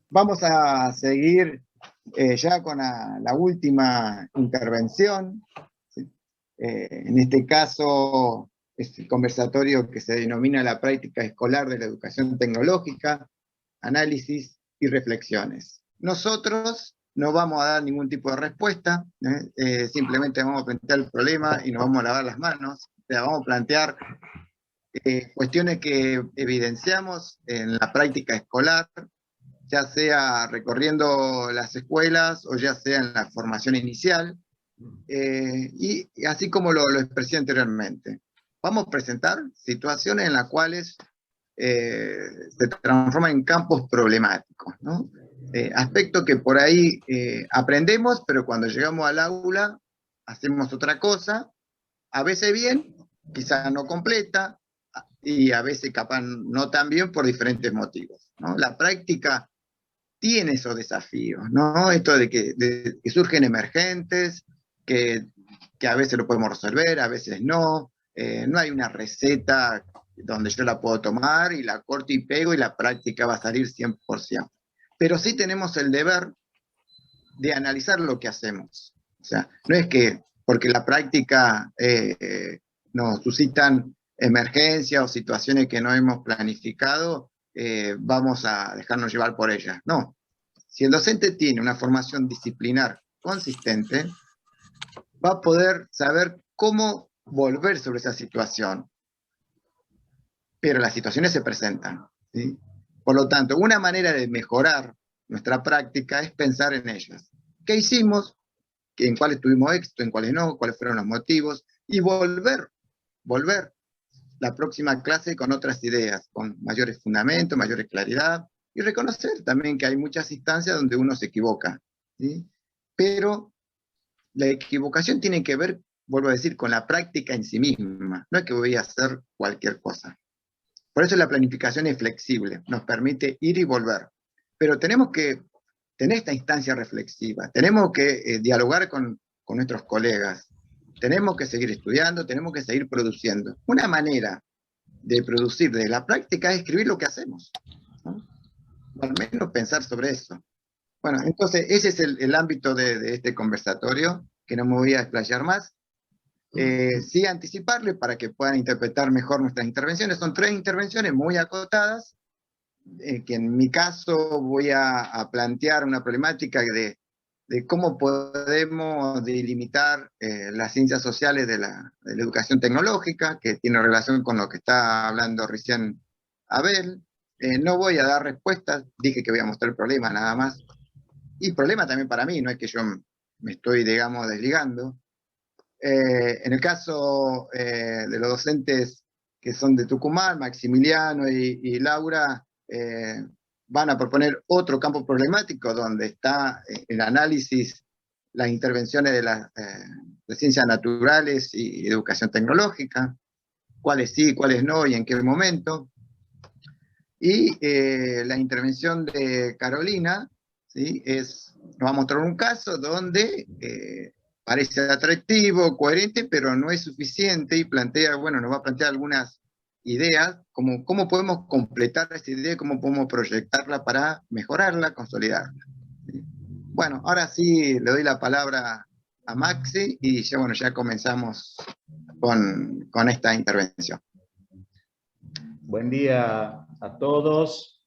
Vamos a seguir ya con la última intervención. ¿Sí? En este caso es el conversatorio que se denomina la práctica escolar de la educación tecnológica, análisis y reflexiones. Nosotros no vamos a dar ningún tipo de respuesta, simplemente vamos a plantear el problema y nos vamos a lavar las manos. O sea, vamos a plantear cuestiones que evidenciamos en la práctica escolar, ya sea recorriendo las escuelas o ya sea en la formación inicial, y así como lo expresé anteriormente. Vamos a presentar situaciones en las cuales se transforman en campos problemáticos, ¿no? Aspectos que por ahí aprendemos, pero cuando llegamos al aula hacemos otra cosa, a veces bien, quizás no completa, y a veces capaz no tan bien por diferentes motivos, ¿no? La práctica tiene esos desafíos, ¿no? Esto de que surgen emergentes, que a veces lo podemos resolver, a veces no. No hay una receta donde yo la puedo tomar y la corto y pego y la práctica va a salir 100%. Pero sí tenemos el deber de analizar lo que hacemos. O sea, no es que porque la práctica nos suscitan emergencias o situaciones que no hemos planificado, vamos a dejarnos llevar por ellas. No. Si el docente tiene una formación disciplinar consistente, va a poder saber cómo volver sobre esa situación. Pero las situaciones se presentan, ¿sí? Por lo tanto, una manera de mejorar nuestra práctica es pensar en ellas. ¿Qué hicimos? ¿En cuáles tuvimos éxito? ¿En cuáles no? ¿Cuáles fueron los motivos? Y volver la próxima clase con otras ideas, con mayores fundamentos, mayores claridad, y reconocer también que hay muchas instancias donde uno se equivoca, ¿sí? Pero la equivocación tiene que ver, vuelvo a decir, con la práctica en sí misma, no es que voy a hacer cualquier cosa. Por eso la planificación es flexible, nos permite ir y volver, pero tenemos que tener esta instancia reflexiva, tenemos que dialogar con nuestros colegas, tenemos que seguir estudiando, tenemos que seguir produciendo. Una manera de producir de la práctica es escribir lo que hacemos, ¿no? O al menos pensar sobre eso. Bueno, entonces ese es el ámbito de este conversatorio, que no me voy a explayar más. Sí anticiparle para que puedan interpretar mejor nuestras intervenciones. Son 3 intervenciones muy acotadas, que en mi caso voy a plantear una problemática de cómo podemos delimitar las ciencias sociales de la educación tecnológica, que tiene relación con lo que está hablando recién Abel. No voy a dar respuestas, dije que voy a mostrar el problema nada más. Y problema también para mí, no es que yo me estoy, digamos, desligando. En el caso de los docentes que son de Tucumán, Maximiliano y Laura, van a proponer otro campo problemático donde está el análisis, las intervenciones de ciencias naturales y educación tecnológica, cuáles sí, cuáles no y en qué momento. Y la intervención de Carolina, ¿sí? Nos va a mostrar un caso donde parece atractivo, coherente, pero no es suficiente y plantea, bueno, nos va a plantear algunas ideas, como cómo podemos completar esta idea, cómo podemos proyectarla para mejorarla, consolidarla. ¿Sí? Bueno, ahora sí le doy la palabra a Maxi y ya, bueno, ya comenzamos con esta intervención. Buen día a todos.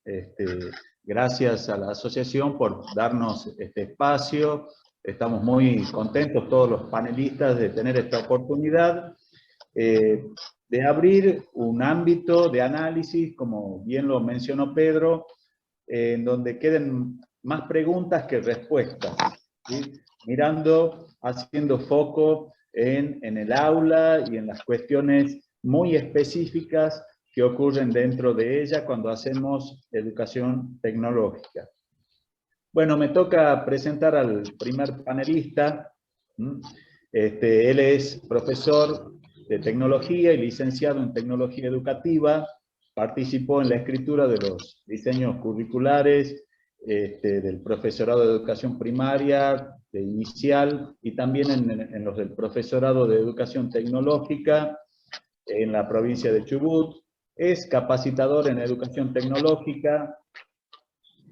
Gracias a la asociación por darnos este espacio. Estamos muy contentos todos los panelistas de tener esta oportunidad de abrir un ámbito de análisis, como bien lo mencionó Pedro, en donde queden más preguntas que respuestas, ¿sí? Mirando, haciendo foco en el aula y en las cuestiones muy específicas que ocurren dentro de ella cuando hacemos educación tecnológica. Bueno, me toca presentar al primer panelista. Él es profesor de tecnología y licenciado en tecnología educativa. Participó en la escritura de los diseños curriculares del profesorado de educación primaria, de inicial, y también en los del profesorado de educación tecnológica en la provincia de Chubut. Es capacitador en educación tecnológica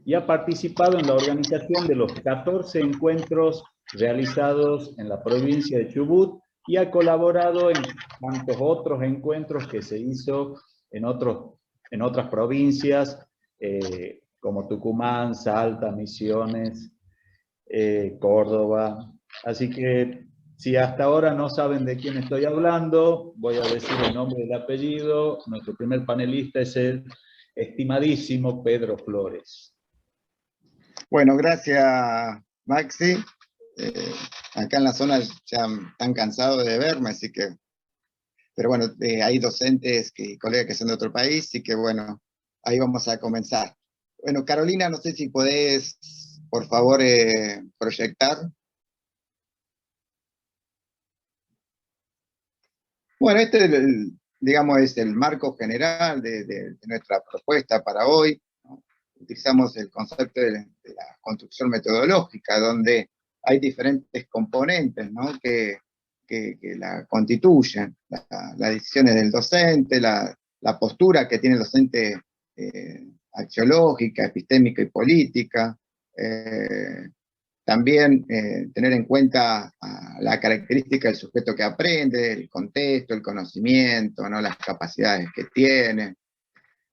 y ha participado en la organización de los 14 encuentros realizados en la provincia de Chubut y ha colaborado en tantos otros encuentros que se hizo en otras provincias, como Tucumán, Salta, Misiones, Córdoba. Así que si hasta ahora no saben de quién estoy hablando, voy a decir el nombre y el apellido. Nuestro primer panelista es el estimadísimo Pedro Flores. Bueno, gracias, Maxi. Acá en la zona ya están cansados de verme, así que, pero bueno, hay docentes y colegas que son de otro país, así que bueno, ahí vamos a comenzar. Bueno, Carolina, no sé si podés, por favor, proyectar. Bueno, este, digamos, es el marco general de nuestra propuesta para hoy, ¿no? Utilizamos el concepto de la construcción metodológica, donde hay diferentes componentes, ¿no? que la constituyen. Las decisiones del docente, la postura que tiene el docente axiológica, epistémica y política, también tener en cuenta la característica del sujeto que aprende, el contexto, el conocimiento, ¿no? Las capacidades que tiene,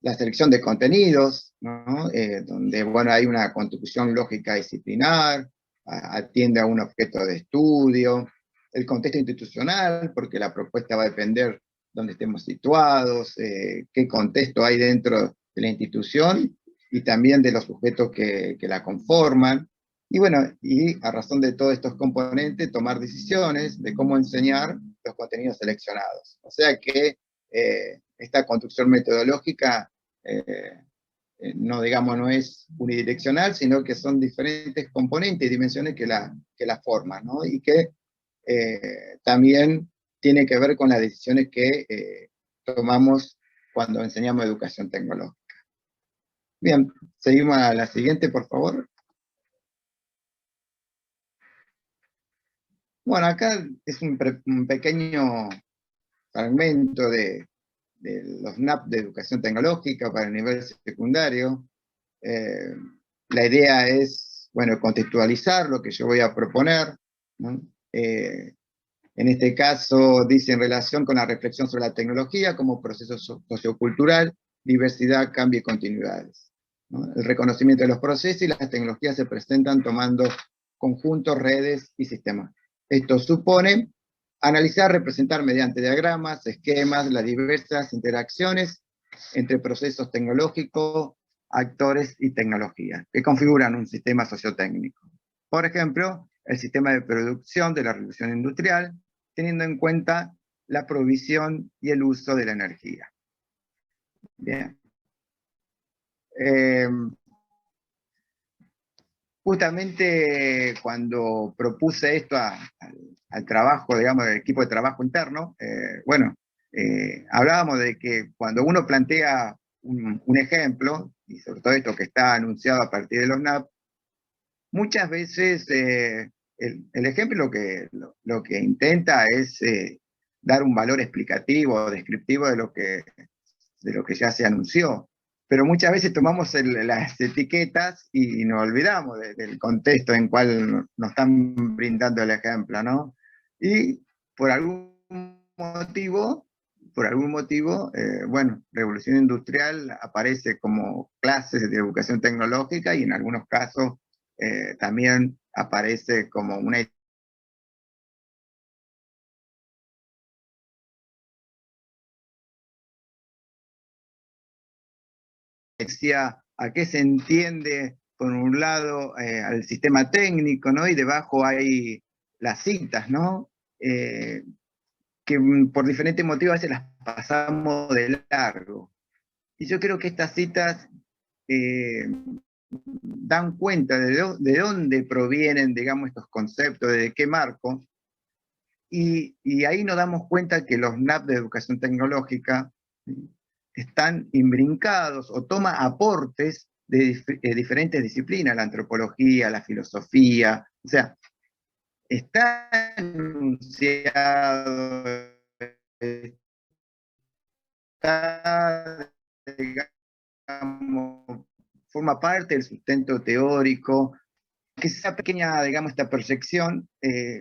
la selección de contenidos, ¿no? Donde bueno, hay una construcción lógica disciplinar, atiende a un objeto de estudio, el contexto institucional, porque la propuesta va a depender de dónde estemos situados, qué contexto hay dentro de la institución y también de los sujetos que la conforman. Y bueno, y a razón de todos estos componentes, tomar decisiones de cómo enseñar los contenidos seleccionados. O sea que esta construcción metodológica no, digamos, no es unidireccional, sino que son diferentes componentes y dimensiones que la forman, ¿no? Y que también tiene que ver con las decisiones que tomamos cuando enseñamos educación tecnológica. Bien, seguimos a la siguiente, por favor. Bueno, acá es un pequeño fragmento de los NAP de educación tecnológica para el nivel secundario. La idea es, bueno, contextualizar lo que yo voy a proponer, ¿no? En este caso dice en relación con la reflexión sobre la tecnología como proceso sociocultural, diversidad, cambio y continuidades, ¿no? El reconocimiento de los procesos y las tecnologías se presentan tomando conjuntos, redes y sistemas. Esto supone analizar, representar mediante diagramas, esquemas, las diversas interacciones entre procesos tecnológicos, actores y tecnologías, que configuran un sistema sociotécnico. Por ejemplo, el sistema de producción de la revolución industrial, teniendo en cuenta la provisión y el uso de la energía. Bien. Justamente cuando propuse esto al trabajo, digamos, del equipo de trabajo interno, bueno, hablábamos de que cuando uno plantea un ejemplo, y sobre todo esto que está anunciado a partir de los NAP, muchas veces el ejemplo lo que intenta es dar un valor explicativo, descriptivo de lo que ya se anunció. Pero muchas veces tomamos las etiquetas y nos olvidamos del contexto en cual nos están brindando el ejemplo, ¿no? Y por algún motivo, bueno, revolución industrial aparece como clases de educación tecnológica y en algunos casos también aparece como una decía a qué se entiende, por un lado, al sistema técnico, ¿no? Y debajo hay las citas, ¿no? Que por diferentes motivos a veces las pasamos de largo. Y yo creo que estas citas dan cuenta de dónde provienen, digamos, estos conceptos, de qué marco, y ahí nos damos cuenta que los NAP de educación tecnológica están imbrincados o toma aportes de diferentes disciplinas, la antropología, la filosofía, o sea, está enunciado, está, digamos, forma parte del sustento teórico, que esa pequeña, digamos, esta proyección,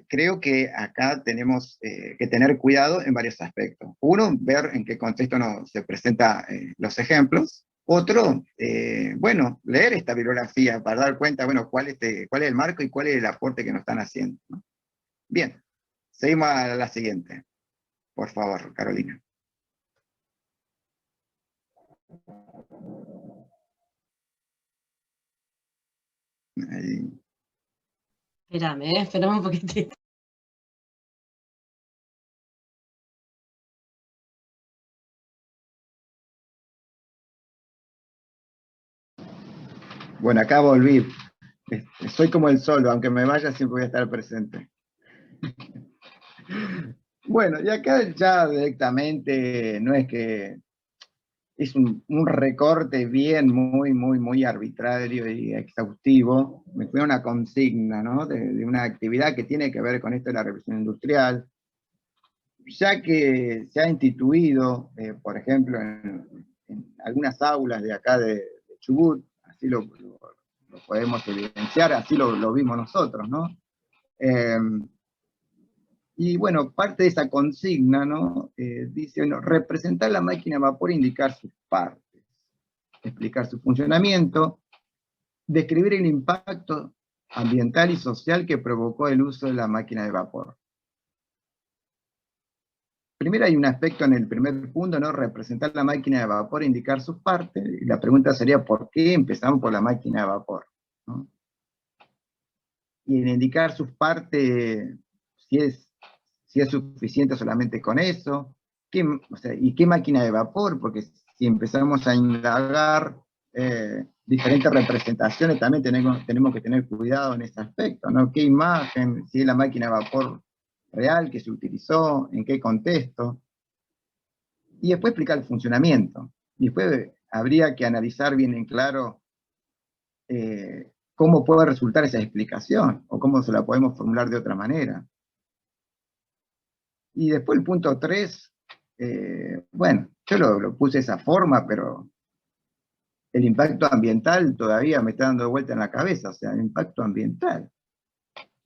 creo que acá tenemos que tener cuidado en varios aspectos. Uno, ver en qué contexto se presentan los ejemplos. Otro, bueno, leer esta bibliografía para dar cuenta, bueno, cuál es el marco y cuál es el aporte que nos están haciendo, ¿no? Bien, seguimos a la siguiente. Por favor, Carolina. Ahí. Espérame un poquitito. Bueno, acá volví. Soy como el solo, aunque me vaya siempre voy a estar presente. Bueno, y acá ya directamente no es que es un recorte bien, muy arbitrario y exhaustivo. Me fue una consigna, ¿no? De una actividad que tiene que ver con esto de la revolución industrial, ya que se ha instituido, por ejemplo, en algunas aulas de acá de Chubut, así lo podemos evidenciar, así lo vimos nosotros, ¿no? Y bueno, parte de esa consigna, ¿no? Dice, bueno, representar la máquina de vapor e indicar sus partes, explicar su funcionamiento, describir el impacto ambiental y social que provocó el uso de la máquina de vapor. Primero hay un aspecto en el primer punto, ¿no? Representar la máquina de vapor e indicar sus partes, y la pregunta sería, ¿por qué empezamos por la máquina de vapor? ¿No? Y en indicar sus partes, si es suficiente solamente con eso, o sea, ¿y qué máquina de vapor? Porque si empezamos a indagar diferentes representaciones, también tenemos que tener cuidado en ese aspecto, ¿no? ¿Qué imagen? Si es la máquina de vapor real que se utilizó, en qué contexto. Y después explicar el funcionamiento. Y después habría que analizar bien en claro cómo puede resultar esa explicación, o cómo se la podemos formular de otra manera. Y después el punto 3, bueno, yo lo puse de esa forma, pero el impacto ambiental todavía me está dando vuelta en la cabeza, o sea, el impacto ambiental.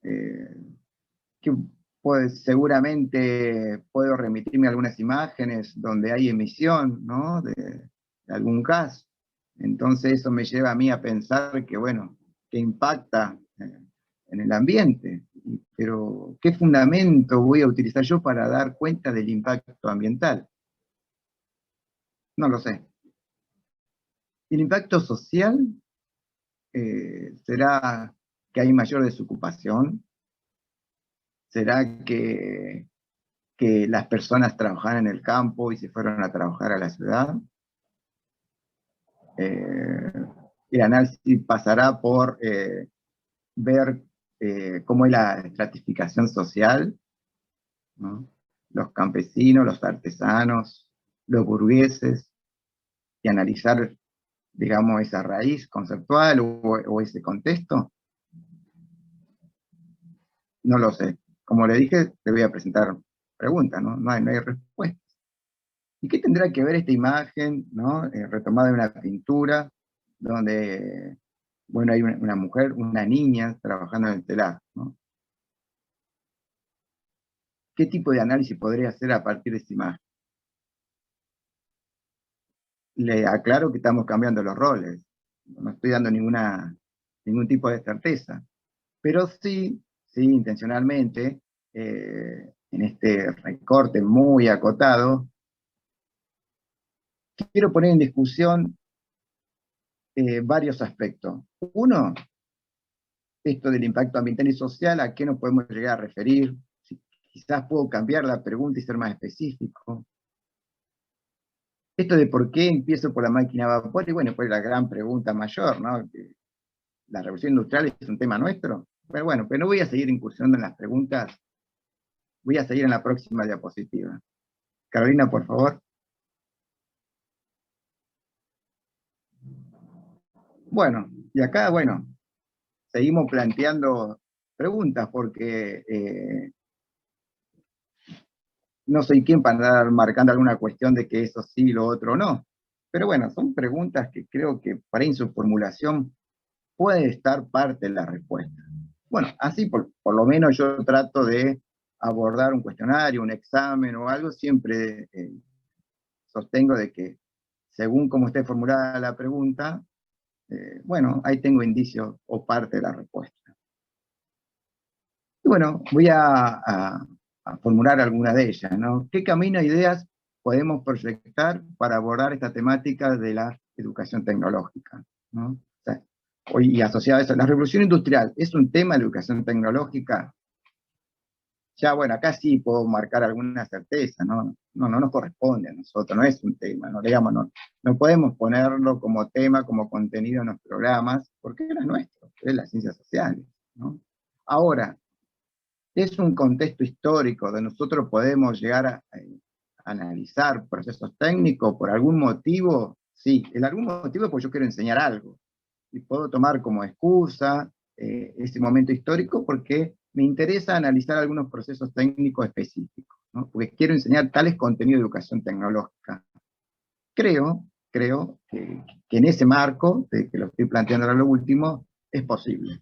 Que pues, seguramente puedo remitirme a algunas imágenes donde hay emisión, ¿no? de algún gas. Entonces eso me lleva a mí a pensar que, bueno, que impacta en el ambiente. Pero, ¿qué fundamento voy a utilizar yo para dar cuenta del impacto ambiental? No lo sé. El impacto social será que hay mayor desocupación, será que las personas trabajaran en el campo y se fueron a trabajar a la ciudad. El análisis pasará por ver cómo es la estratificación social, ¿no? Los campesinos, los artesanos, los burgueses, y analizar, digamos, esa raíz conceptual o ese contexto. No lo sé. Como le dije, te voy a presentar preguntas, ¿no? No hay respuesta. ¿Y qué tendrá que ver esta imagen, ¿no? Retomada de una pintura, donde, bueno, hay una mujer, una niña, trabajando en el telar, ¿no? ¿Qué tipo de análisis podría hacer a partir de esta imagen? Le aclaro que estamos cambiando los roles, no estoy dando ningún tipo de certeza, pero sí intencionalmente, en este recorte muy acotado, quiero poner en discusión varios aspectos. Uno, esto del impacto ambiental y social, ¿a qué nos podemos llegar a referir? Si quizás puedo cambiar la pregunta y ser más específico. Esto de por qué empiezo por la máquina de vapor, y bueno, pues la gran pregunta mayor, ¿no? La revolución industrial es un tema nuestro. Pero bueno, pero no voy a seguir incursionando en las preguntas, voy a seguir en la próxima diapositiva. Carolina, por favor. Bueno, y acá, bueno, seguimos planteando preguntas porque no soy quien para andar marcando alguna cuestión de que eso sí, lo otro no. Pero bueno, son preguntas que creo que por ahí en su formulación puede estar parte de la respuesta. Bueno, así por lo menos yo trato de abordar un cuestionario, un examen o algo, siempre sostengo de que según cómo esté formulada la pregunta, bueno, ahí tengo indicios o parte de la respuesta. Y bueno, voy a formular alguna de ellas, ¿no? ¿Qué camino e ideas podemos proyectar para abordar esta temática de la educación tecnológica, ¿no? O sea, hoy, y asociado a eso, la revolución industrial, ¿es un tema de educación tecnológica? Ya, bueno, acá sí puedo marcar alguna certeza, ¿no? No nos corresponde a nosotros, no es un tema, no, digamos, no podemos ponerlo como tema, como contenido en los programas, porque no es nuestro, es las ciencias sociales, ¿no? Ahora, es un contexto histórico donde nosotros podemos llegar a analizar procesos técnicos por algún motivo, sí, el algún motivo es porque yo quiero enseñar algo, y puedo tomar como excusa ese momento histórico porque me interesa analizar algunos procesos técnicos específicos, ¿no? Porque quiero enseñar tales contenidos de educación tecnológica. Creo que en ese marco, de que lo estoy planteando ahora lo último, es posible.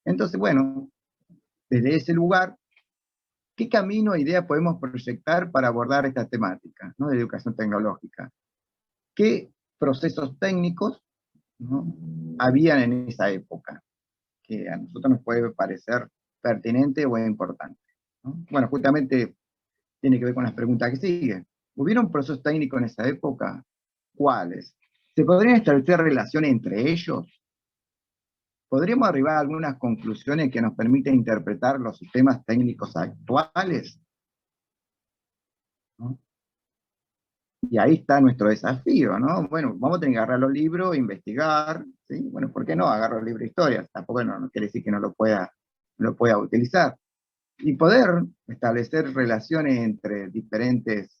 Entonces, bueno, desde ese lugar, ¿qué camino e idea podemos proyectar para abordar esta temática, ¿no? De educación tecnológica? ¿Qué procesos técnicos, ¿no? habían en esa época que a nosotros nos puede parecer pertinente o importante, ¿no? Bueno, justamente tiene que ver con las preguntas que siguen. ¿Hubieron procesos técnicos en esa época? ¿Cuáles? ¿Se podrían establecer relaciones entre ellos? ¿Podríamos arribar a algunas conclusiones que nos permiten interpretar los sistemas técnicos actuales, ¿no? Y ahí está nuestro desafío, ¿no? Bueno, vamos a tener que agarrar los libros, investigar, ¿sí? Bueno, ¿por qué no agarro el libro de historia? Tampoco no quiere decir que no lo pueda utilizar. Y poder establecer relaciones entre diferentes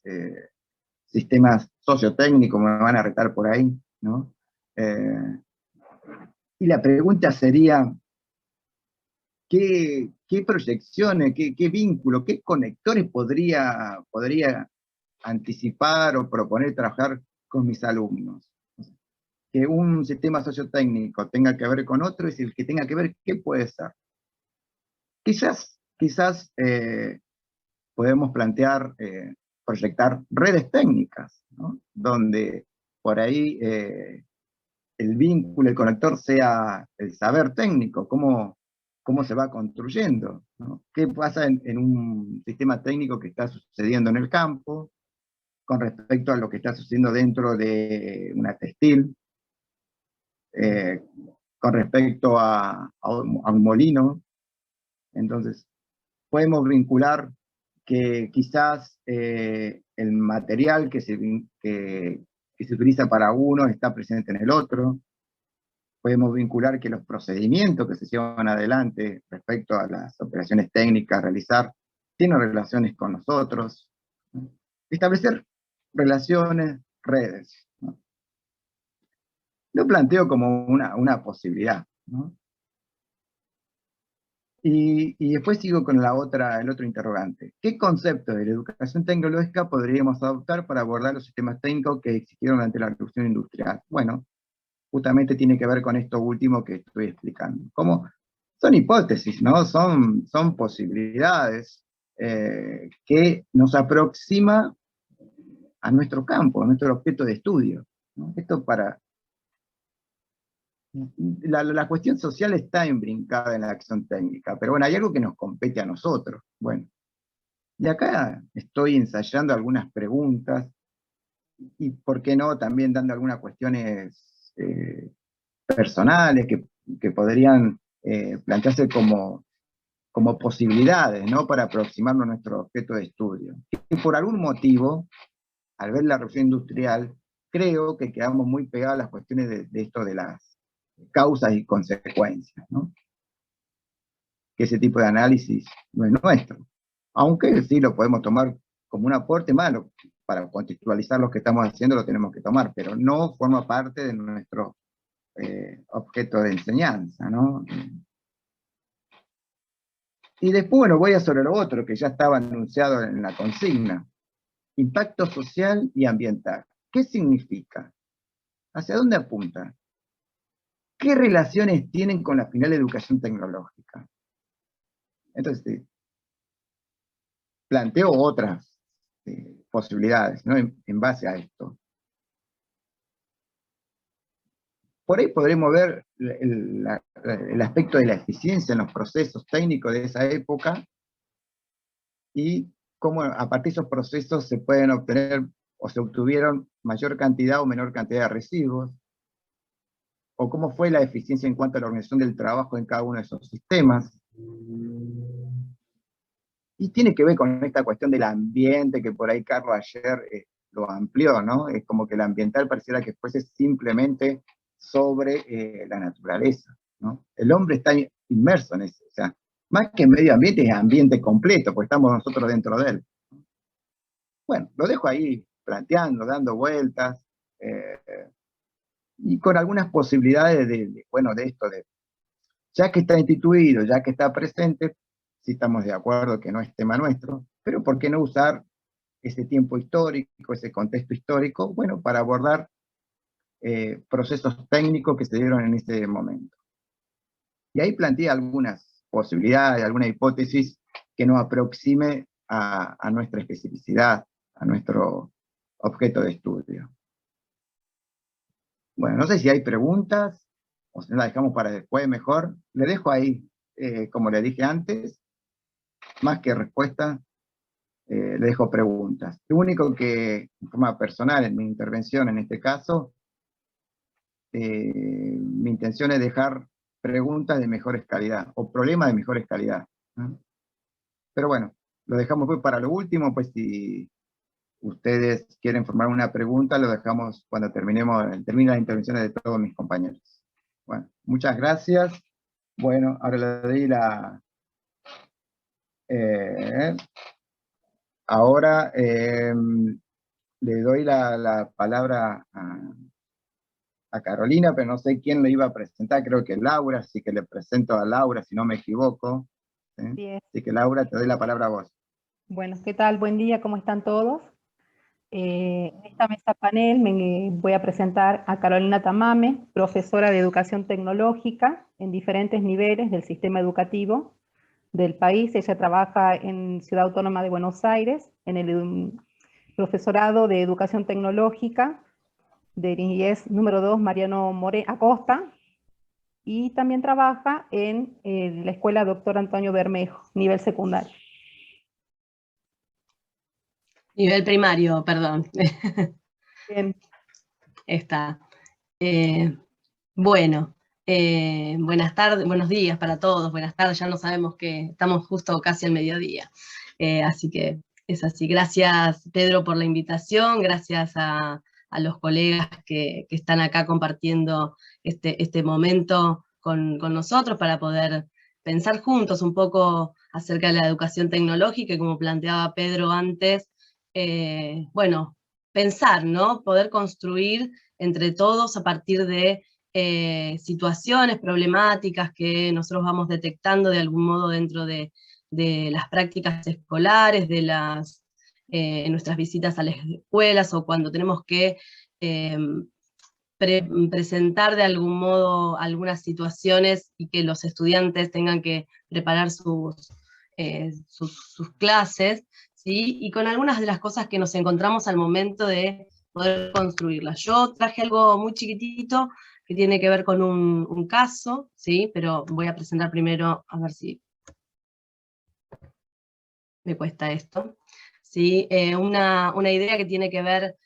sistemas sociotécnicos, me van a retar por ahí, ¿no? Y la pregunta sería, ¿qué proyecciones, qué vínculos, qué conectores podría anticipar o proponer trabajar con mis alumnos? Que un sistema sociotécnico tenga que ver con otro, y el que tenga que ver, ¿qué puede ser? Quizás podemos plantear, proyectar redes técnicas, ¿no? Donde por ahí el vínculo, el conector sea el saber técnico, cómo se va construyendo, ¿no? ¿Qué pasa en un sistema técnico que está sucediendo en el campo con respecto a lo que está sucediendo dentro de una textil, eh, con respecto a un molino? Entonces, podemos vincular que quizás el material que se utiliza para uno está presente en el otro. Podemos vincular que los procedimientos que se llevan adelante respecto a las operaciones técnicas a realizar tienen relaciones con nosotros, ¿no? Establecer relaciones, redes, ¿no? Lo planteo como una posibilidad, ¿no? Y después sigo con el otro interrogante. ¿Qué concepto de la educación tecnológica podríamos adoptar para abordar los sistemas técnicos que existieron durante la revolución industrial? Bueno, justamente tiene que ver con esto último que estoy explicando. ¿Cómo? Son hipótesis, ¿no? Son posibilidades que nos aproxima a nuestro campo, a nuestro objeto de estudio, ¿no? Esto para... La cuestión social está imbrincada en la acción técnica, pero bueno, hay algo que nos compete a nosotros. Bueno, y acá estoy ensayando algunas preguntas, y por qué no, también dando algunas cuestiones personales que podrían plantearse como posibilidades, ¿no? Para aproximarnos a nuestro objeto de estudio. Y por algún motivo, al ver la revolución industrial, creo que quedamos muy pegados a las cuestiones de esto de las causas y consecuencias, ¿no? Que ese tipo de análisis no es nuestro. Aunque sí lo podemos tomar como un aporte malo, para contextualizar lo que estamos haciendo lo tenemos que tomar, pero no forma parte de nuestro objeto de enseñanza, ¿no? Y después, bueno, voy a sobre lo otro, que ya estaba anunciado en la consigna. Impacto social y ambiental. ¿Qué significa? ¿Hacia dónde apunta? ¿Qué relaciones tienen con la final de educación tecnológica? Entonces, planteo otras posibilidades, ¿no? En base a esto. Por ahí podremos ver el aspecto de la eficiencia en los procesos técnicos de esa época y cómo a partir de esos procesos se pueden obtener o se obtuvieron mayor cantidad o menor cantidad de residuos, o cómo fue la eficiencia en cuanto a la organización del trabajo en cada uno de esos sistemas. Y tiene que ver con esta cuestión del ambiente, que por ahí Carlos ayer lo amplió, ¿no? Es como que el ambiental pareciera que fuese simplemente sobre la naturaleza, ¿no? El hombre está inmerso en eso, o sea, más que medio ambiente es ambiente completo, porque estamos nosotros dentro de él. Bueno, lo dejo ahí planteando, dando vueltas, y con algunas posibilidades bueno, de esto, ya que está instituido, ya que está presente, si estamos de acuerdo que no es tema nuestro, pero ¿por qué no usar ese tiempo histórico, ese contexto histórico, bueno, para abordar procesos técnicos que se dieron en ese momento? Y ahí plantea algunas posibilidades, alguna hipótesis que nos aproxime a nuestra especificidad, a nuestro objeto de estudio. Bueno, no sé si hay preguntas, o si no la dejamos para después mejor. Le dejo ahí, como le dije antes, más que respuesta, le dejo preguntas. Lo único que, en forma personal, en mi intervención en este caso, mi intención es dejar preguntas de mejores calidad, o problemas de mejores calidad, ¿no? Pero bueno, lo dejamos pues para lo último, pues si ustedes quieren formar una pregunta, lo dejamos cuando termine las intervenciones de todos mis compañeros. Bueno, muchas gracias. Bueno, ahora le doy ahora le doy la palabra a Carolina, pero no sé quién le iba a presentar, creo que Laura, así que le presento a Laura, si no me equivoco. ¿Sí? Bien. Así que Laura, te doy la palabra a vos. Bueno, ¿qué tal? Buen día, ¿cómo están todos? En esta mesa panel me voy a presentar a Carolina Tamame, profesora de Educación Tecnológica en diferentes niveles del sistema educativo del país. Ella trabaja en Ciudad Autónoma de Buenos Aires, en el profesorado de Educación Tecnológica del IES número 2, Mariano Acosta, y también trabaja en la Escuela Dr. Antonio Bermejo, nivel secundario. Nivel primario, perdón. Bien. Está. Bueno, buenas tardes, buenos días para todos, buenas tardes, ya no sabemos que estamos justo casi al mediodía. Así que es así. Gracias, Pedro, por la invitación, gracias a los colegas que están acá compartiendo este momento con nosotros para poder pensar juntos un poco acerca de la educación tecnológica y como planteaba Pedro antes, bueno, pensar, ¿no? Poder construir entre todos a partir de situaciones problemáticas que nosotros vamos detectando de algún modo dentro de las prácticas escolares, de nuestras visitas a las escuelas o cuando tenemos que presentar de algún modo algunas situaciones y que los estudiantes tengan que preparar sus clases, ¿sí? Y con algunas de las cosas que nos encontramos al momento de poder construirlas. Yo traje algo muy chiquitito que tiene que ver con un caso, ¿sí? Pero voy a presentar primero, a ver si me cuesta esto, ¿sí? Una idea que tiene que ver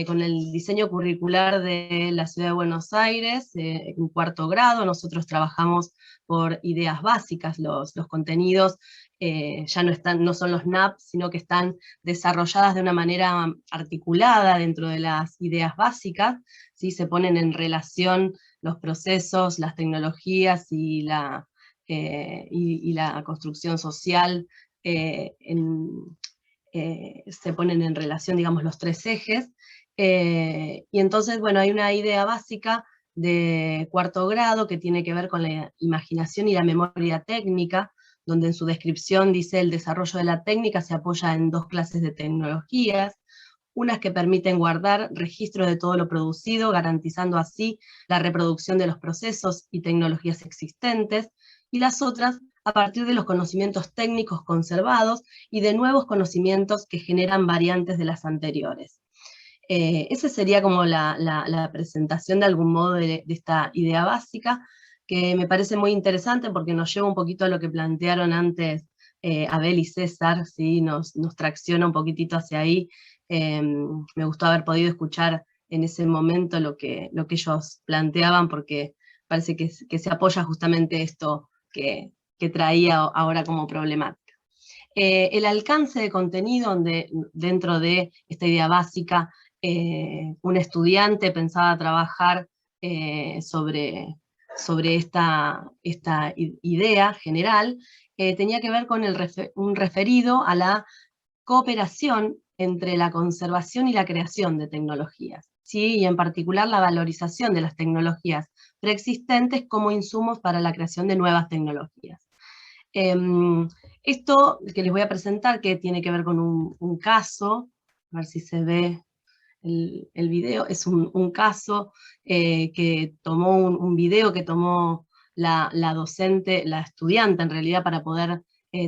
con el diseño curricular de la Ciudad de Buenos Aires, en cuarto grado. Nosotros trabajamos por ideas básicas, los contenidos ya no son los NAP, sino que están desarrolladas de una manera articulada dentro de las ideas básicas, ¿sí? Se ponen en relación los procesos, las tecnologías y la construcción social, se ponen en relación, digamos, los tres ejes, y entonces, bueno, hay una idea básica de cuarto grado que tiene que ver con la imaginación y la memoria técnica, donde en su descripción dice el desarrollo de la técnica se apoya en dos clases de tecnologías, unas que permiten guardar registros de todo lo producido, garantizando así la reproducción de los procesos y tecnologías existentes, y las otras a partir de los conocimientos técnicos conservados y de nuevos conocimientos que generan variantes de las anteriores. Esa sería como la presentación de algún modo de esta idea básica, que me parece muy interesante porque nos lleva un poquito a lo que plantearon antes Abel y César, ¿sí? Nos tracciona un poquitito hacia ahí. Me gustó haber podido escuchar en ese momento lo que ellos planteaban, porque parece que se apoya justamente esto que traía ahora como problemática. El alcance de contenido dentro de esta idea básica, un estudiante pensaba trabajar sobre esta idea general, tenía que ver con un referido a la cooperación entre la conservación y la creación de tecnologías, ¿sí? Y en particular la valorización de las tecnologías preexistentes como insumos para la creación de nuevas tecnologías. Esto que les voy a presentar, que tiene que ver con un caso, a ver si se ve el video, es un caso que tomó un video que tomó la docente, la estudiante en realidad, para poder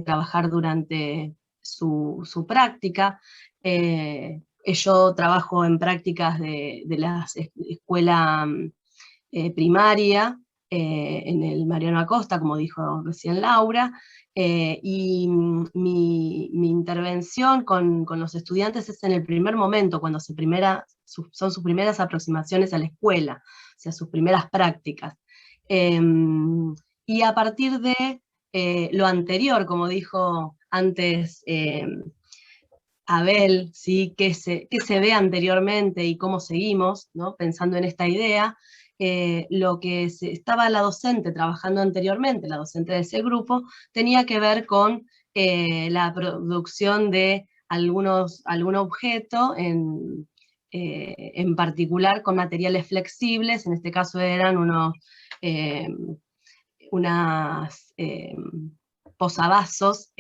trabajar durante su práctica. Yo trabajo en prácticas de la escuela primaria, en el Mariano Acosta, como dijo recién Laura, y mi intervención con los estudiantes es en el primer momento, cuando son sus primeras aproximaciones a la escuela, o sea, sus primeras prácticas. Y a partir de lo anterior, como dijo antes Abel, ¿sí? qué se ve anteriormente y cómo seguimos, ¿no? Pensando en esta idea, lo que estaba la docente trabajando anteriormente, la docente de ese grupo, tenía que ver con la producción de algún objeto, en particular con materiales flexibles. En este caso eran unas posavasos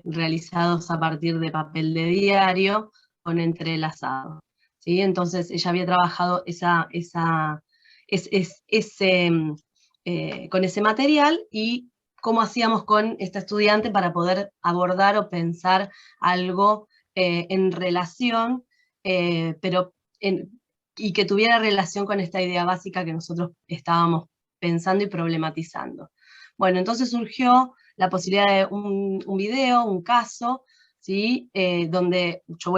realizados a partir de papel de diario con entrelazado, ¿sí? Entonces ella había trabajado con ese material, y cómo hacíamos con esta estudiante para poder abordar o pensar algo en relación, y que tuviera relación con esta idea básica que nosotros estábamos pensando y problematizando. Bueno, entonces surgió la posibilidad de un video, un caso, ¿sí? Donde yo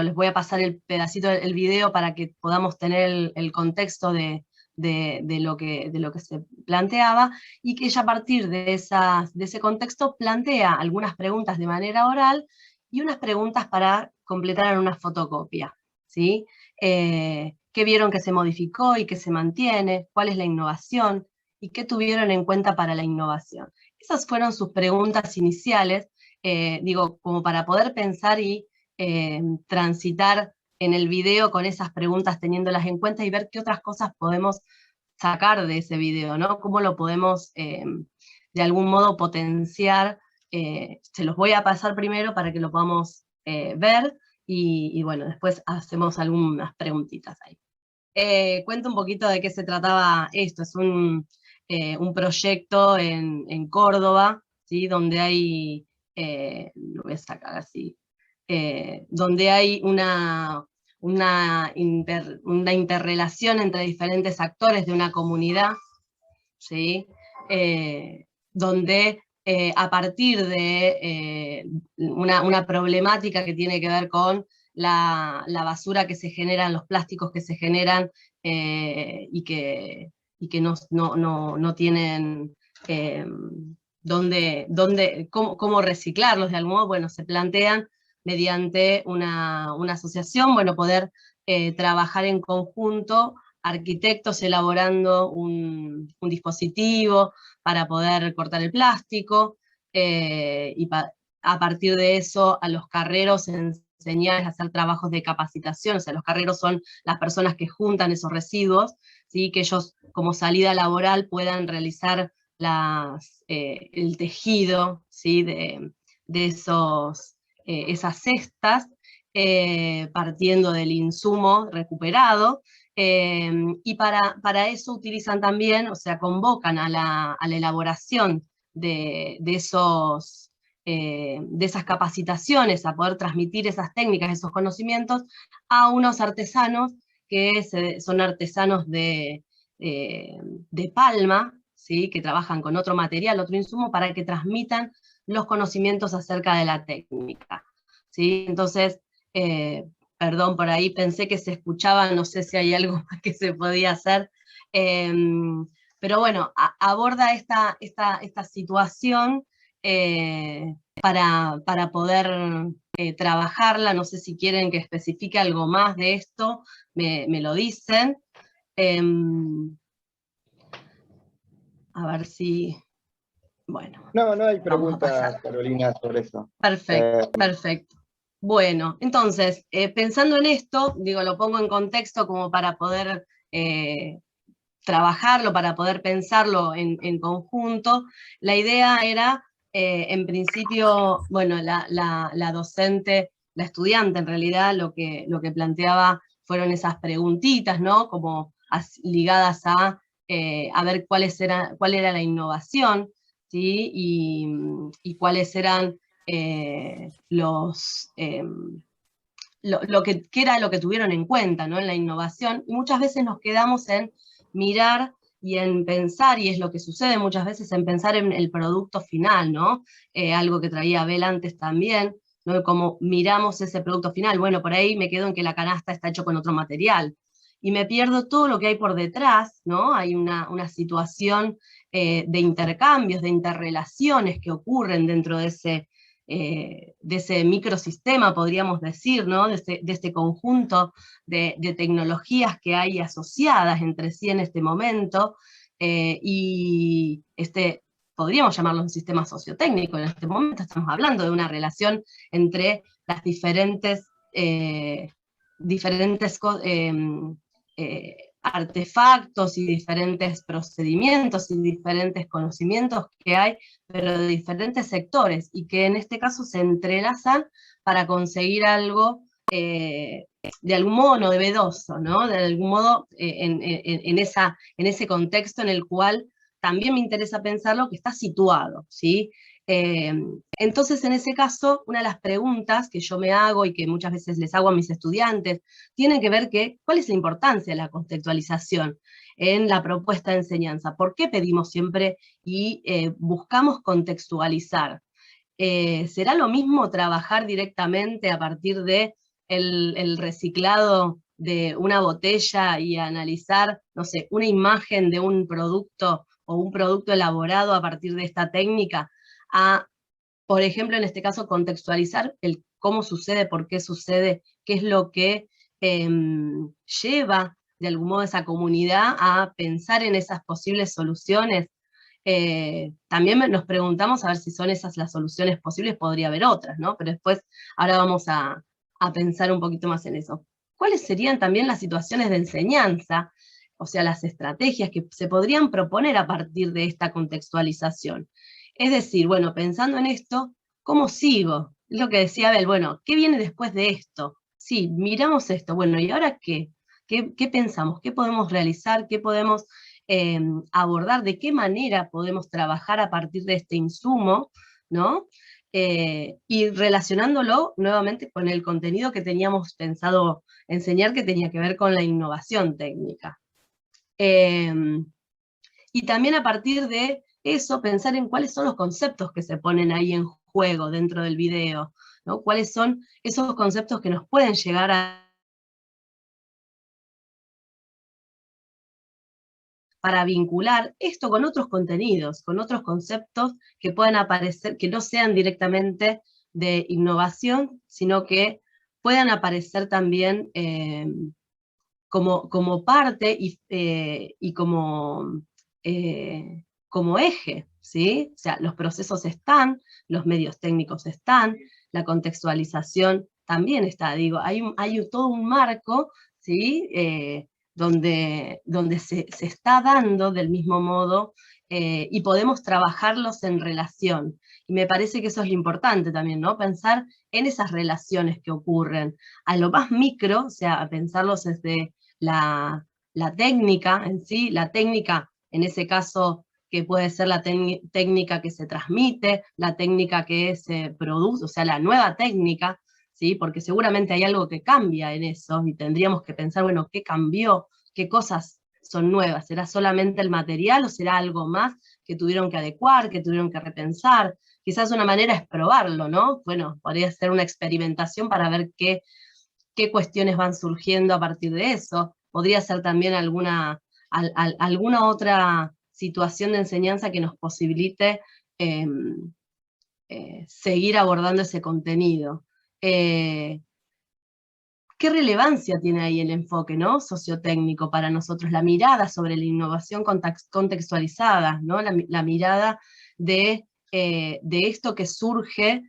les voy a pasar el pedacito del video para que podamos tener el contexto de lo que se planteaba, y que ella a partir de ese contexto plantea algunas preguntas de manera oral y unas preguntas para completar en una fotocopia, ¿sí? ¿Qué vieron que se modificó y que se mantiene? ¿Cuál es la innovación? ¿Y qué tuvieron en cuenta para la innovación? Esas fueron sus preguntas iniciales, como para poder pensar y transitar en el video con esas preguntas, teniéndolas en cuenta, y ver qué otras cosas podemos sacar de ese video, ¿no? Cómo lo podemos de algún modo potenciar. Se los voy a pasar primero para que lo podamos ver, y bueno, después hacemos algunas preguntitas ahí. Cuento un poquito de qué se trataba esto. Es un proyecto en Córdoba, ¿sí? Donde hay, lo voy a sacar así, donde hay una interrelación entre diferentes actores de una comunidad, ¿sí? Donde a partir de una problemática que tiene que ver con la basura que se genera, los plásticos que se generan, y que no tienen cómo reciclarlos de algún modo. Bueno, se plantean mediante una asociación, bueno, poder trabajar en conjunto, arquitectos elaborando un dispositivo para poder cortar el plástico, y a partir de eso a los carreros enseñarles a hacer trabajos de capacitación. O sea, los carreros son las personas que juntan esos residuos, ¿sí? Que ellos como salida laboral puedan realizar el tejido, ¿sí? de esas cestas, partiendo del insumo recuperado, y para eso utilizan también, o sea, convocan a la elaboración de esas capacitaciones, a poder transmitir esas técnicas, esos conocimientos, a unos artesanos que son artesanos de palma, ¿sí? Que trabajan con otro material, otro insumo, para que transmitan los conocimientos acerca de la técnica, ¿sí? Entonces, perdón, por ahí pensé que se escuchaba, no sé si hay algo más que se podía hacer, pero bueno, aborda esta situación para poder trabajarla. No sé si quieren que especifique algo más de esto, me lo dicen. A ver si, bueno. No hay preguntas, Carolina, sobre eso. Perfecto, perfecto. Bueno, entonces, pensando en esto, digo, lo pongo en contexto como para poder trabajarlo, para poder pensarlo en conjunto. La idea era, en principio, bueno, la docente, la estudiante en realidad, lo que planteaba fueron esas preguntitas, ¿no? Como ligadas a ver cuál era la innovación, ¿sí? Y cuáles eran qué era lo que tuvieron en cuenta, ¿no? En la innovación, y muchas veces nos quedamos en mirar y en pensar, y es lo que sucede muchas veces, en pensar en el producto final, ¿no? Algo que traía Abel antes también, ¿no? Como miramos ese producto final, bueno, por ahí me quedo en que la canasta está hecho con otro material, y me pierdo todo lo que hay por detrás, ¿no? Hay una situación de intercambios, de interrelaciones que ocurren dentro de ese microsistema, podríamos decir, ¿no? de este conjunto de tecnologías que hay asociadas entre sí en este momento, y podríamos llamarlo un sistema sociotécnico. En este momento estamos hablando de una relación entre las diferentes artefactos y diferentes procedimientos y diferentes conocimientos que hay, pero de diferentes sectores, y que en este caso se entrelazan para conseguir algo de algún modo novedoso, ¿no? De algún modo en ese contexto en el cual también me interesa pensarlo, que está situado, ¿sí? Entonces, en ese caso, una de las preguntas que yo me hago y que muchas veces les hago a mis estudiantes, tiene que ver cuál es la importancia de la contextualización en la propuesta de enseñanza. ¿Por qué pedimos siempre y buscamos contextualizar? ¿Será lo mismo trabajar directamente a partir de el reciclado de una botella y analizar, no sé, una imagen de un producto o un producto elaborado a partir de esta técnica, a, por ejemplo, en este caso, contextualizar el cómo sucede, por qué sucede, qué es lo que lleva de algún modo a esa comunidad a pensar en esas posibles soluciones? También nos preguntamos a ver si son esas las soluciones posibles, podría haber otras, ¿no? Pero después, ahora vamos a pensar un poquito más en eso. ¿Cuáles serían también las situaciones de enseñanza, o sea, las estrategias que se podrían proponer a partir de esta contextualización? Es decir, bueno, pensando en esto, ¿cómo sigo? Es lo que decía Abel, bueno, ¿qué viene después de esto? Sí, miramos esto, bueno, ¿y ahora qué? ¿Qué pensamos? ¿Qué podemos realizar? ¿Qué podemos abordar? ¿De qué manera podemos trabajar a partir de este insumo, ¿no? Y relacionándolo nuevamente con el contenido que teníamos pensado enseñar, que tenía que ver con la innovación técnica. Y también a partir de eso, pensar en cuáles son los conceptos que se ponen ahí en juego dentro del video, ¿no? ¿Cuáles son esos conceptos que nos pueden llegar para vincular esto con otros contenidos, con otros conceptos que puedan aparecer, que no sean directamente de innovación, sino que puedan aparecer también como parte y como eje, ¿sí? O sea, los procesos están, los medios técnicos están, la contextualización también está, digo, hay todo un marco, ¿sí? Donde se está dando del mismo modo y podemos trabajarlos en relación. Y me parece que eso es lo importante también, ¿no? Pensar en esas relaciones que ocurren. A lo más micro, o sea, pensarlos desde la técnica en sí, la técnica, en ese caso, que puede ser la técnica que se transmite, la técnica que se produce, o sea, la nueva técnica, ¿sí? Porque seguramente hay algo que cambia en eso, y tendríamos que pensar, bueno, ¿qué cambió? ¿Qué cosas son nuevas? ¿Será solamente el material o será algo más que tuvieron que adecuar, que tuvieron que repensar? Quizás una manera es probarlo, ¿no? Bueno, podría ser una experimentación para ver qué cuestiones van surgiendo a partir de eso. Podría ser también alguna otra situación de enseñanza que nos posibilite seguir abordando ese contenido. ¿Qué relevancia tiene ahí el enfoque, ¿no? Sociotécnico para nosotros? La mirada sobre la innovación contextualizada, ¿no? La mirada de esto que surge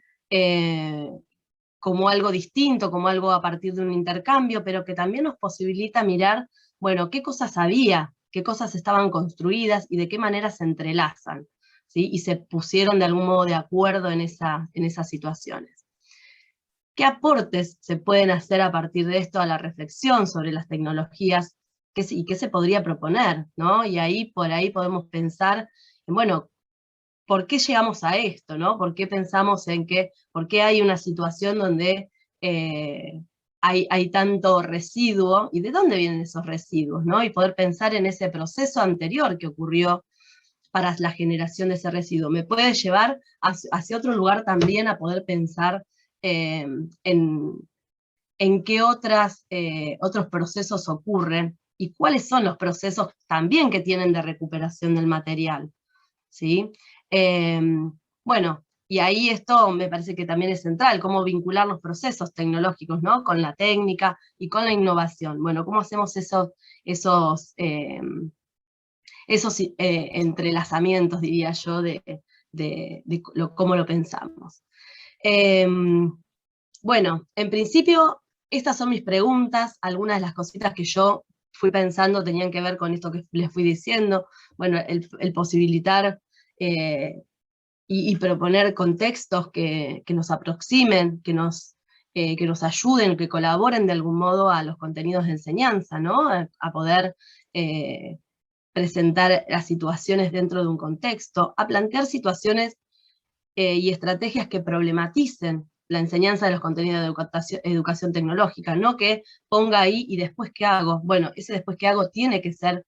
como algo distinto, como algo a partir de un intercambio, pero que también nos posibilita mirar, bueno, qué cosas había, qué cosas estaban construidas y de qué manera se entrelazan, ¿sí? Y se pusieron de algún modo de acuerdo en esas situaciones. ¿Qué aportes se pueden hacer a partir de esto a la reflexión sobre las tecnologías y qué se podría proponer, ¿no? Y ahí, por ahí podemos pensar en, bueno, ¿por qué llegamos a esto, no? ¿Por qué pensamos en por qué hay una situación donde hay tanto residuo, y de dónde vienen esos residuos, ¿no? Y poder pensar en ese proceso anterior que ocurrió para la generación de ese residuo. Me puede llevar hacia otro lugar también a poder pensar en qué otros procesos ocurren y cuáles son los procesos también que tienen de recuperación del material, ¿sí? Bueno, y ahí esto me parece que también es central, cómo vincular los procesos tecnológicos, ¿no? Con la técnica y con la innovación. Bueno, cómo hacemos esos entrelazamientos, diría yo, cómo lo pensamos. Bueno, en principio, estas son mis preguntas. Algunas de las cositas que yo fui pensando tenían que ver con esto que les fui diciendo. Bueno, el posibilitar y proponer contextos que nos aproximen, que nos ayuden, que colaboren de algún modo a los contenidos de enseñanza, ¿no? A poder presentar las situaciones dentro de un contexto, a plantear situaciones y estrategias que problematicen la enseñanza de los contenidos de educación tecnológica, no que ponga ahí y después qué hago. Bueno, ese después qué hago tiene que ser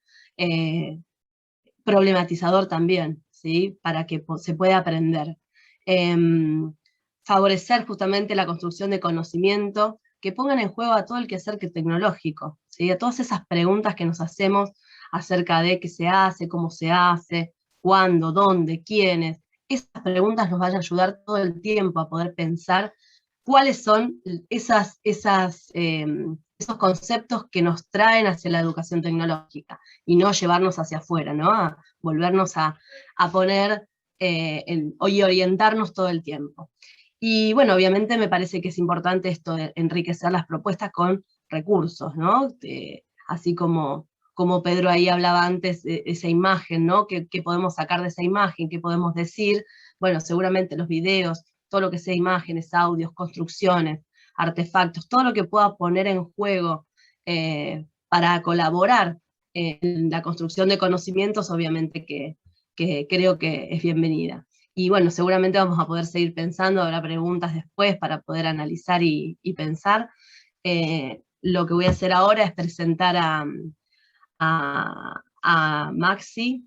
problematizador también, ¿sí? Para que se pueda aprender. Favorecer justamente la construcción de conocimiento que pongan en juego a todo el quehacer tecnológico, ¿sí? A todas esas preguntas que nos hacemos acerca de qué se hace, cómo se hace, cuándo, dónde, quiénes. Esas preguntas nos van a ayudar todo el tiempo a poder pensar cuáles son esos conceptos que nos traen hacia la educación tecnológica y no llevarnos hacia afuera, ¿no? A volvernos a poner y orientarnos todo el tiempo. Y bueno, obviamente me parece que es importante esto de enriquecer las propuestas con recursos, ¿no? Así como Pedro ahí hablaba antes de esa imagen, ¿no? ¿Qué podemos sacar de esa imagen? ¿Qué podemos decir? Bueno, seguramente los videos, todo lo que sea imágenes, audios, construcciones, artefactos, todo lo que pueda poner en juego para colaborar en la construcción de conocimientos, obviamente que creo que es bienvenida. Y bueno, seguramente vamos a poder seguir pensando, habrá preguntas después para poder analizar y pensar. Lo que voy a hacer ahora es presentar a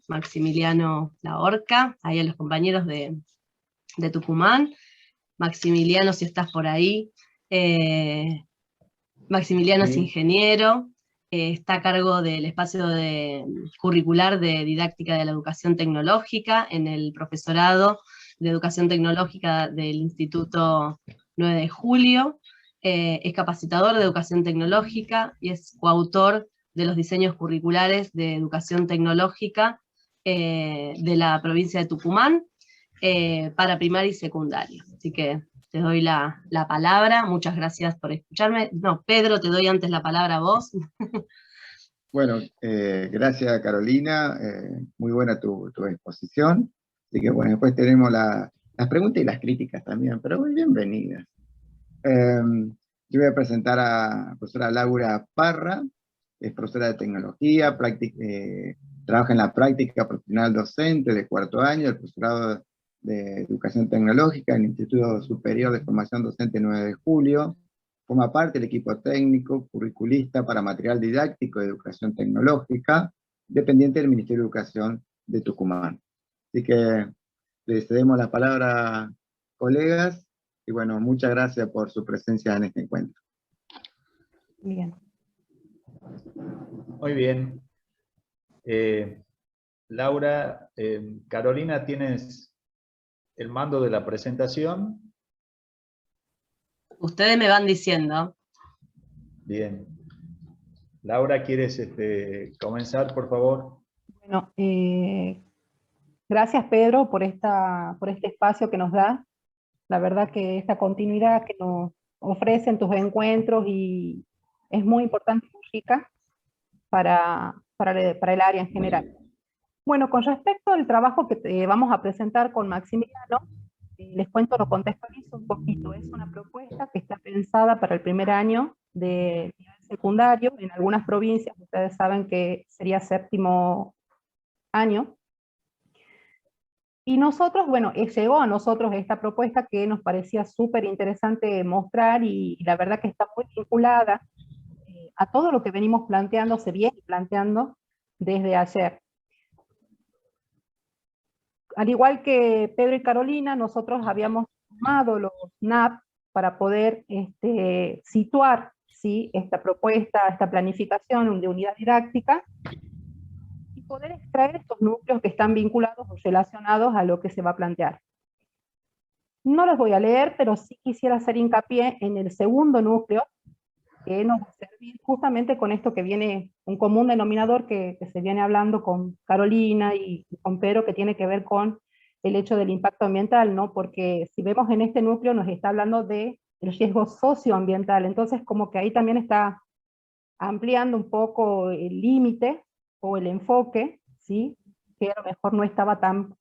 Maximiliano Laorca, ahí a los compañeros de Tucumán. Maximiliano, si estás por ahí. Maximiliano es ingeniero, está a cargo del espacio curricular de didáctica de la educación tecnológica en el profesorado de educación tecnológica del Instituto 9 de Julio, es capacitador de educación tecnológica y es coautor de los diseños curriculares de educación tecnológica de la provincia de Tucumán para primaria y secundaria. Así que te doy la palabra, muchas gracias por escucharme. No, Pedro, te doy antes la palabra a vos. Bueno, gracias Carolina, muy buena tu exposición. Así que bueno, después tenemos las preguntas y las críticas también, pero muy bienvenidas. Yo voy a presentar a la profesora Laura Parra, es profesora de tecnología, trabaja en la práctica profesional docente de cuarto año, el profesorado de educación tecnológica en el Instituto Superior de Formación Docente 9 de Julio, forma parte del equipo técnico, curriculista para material didáctico de educación tecnológica, dependiente del Ministerio de Educación de Tucumán. Así que le cedemos la palabra, colegas, y bueno, muchas gracias por su presencia en este encuentro. Bien. Muy bien. Laura, Carolina, ¿tienes el mando de la presentación? Ustedes me van diciendo. Bien. Laura, ¿quieres comenzar, por favor? Bueno, gracias Pedro por este espacio que nos da. La verdad que esta continuidad que nos ofrecen tus encuentros y es muy importante y muy rica para el área en general. Bueno, con respecto al trabajo que te vamos a presentar con Maximiliano, les cuento, lo contextualizo un poquito. Es una propuesta que está pensada para el primer año de nivel secundario. En algunas provincias, ustedes saben que sería séptimo año. Y nosotros, bueno, llegó a nosotros esta propuesta que nos parecía súper interesante mostrar y la verdad que está muy vinculada a todo lo que venimos planteando, se viene planteando desde ayer. Al igual que Pedro y Carolina, nosotros habíamos tomado los NAP para poder situar, ¿sí?, esta propuesta, esta planificación de unidad didáctica, y poder extraer estos núcleos que están vinculados o relacionados a lo que se va a plantear. No los voy a leer, pero sí quisiera hacer hincapié en el segundo núcleo, que nos va a servir justamente con esto que viene, un común denominador que se viene hablando con Carolina y con Pedro, que tiene que ver con el hecho del impacto ambiental, ¿no? Porque si vemos en este núcleo nos está hablando del riesgo socioambiental, entonces como que ahí también está ampliando un poco el límite o el enfoque, ¿sí?, que a lo mejor no estaba tan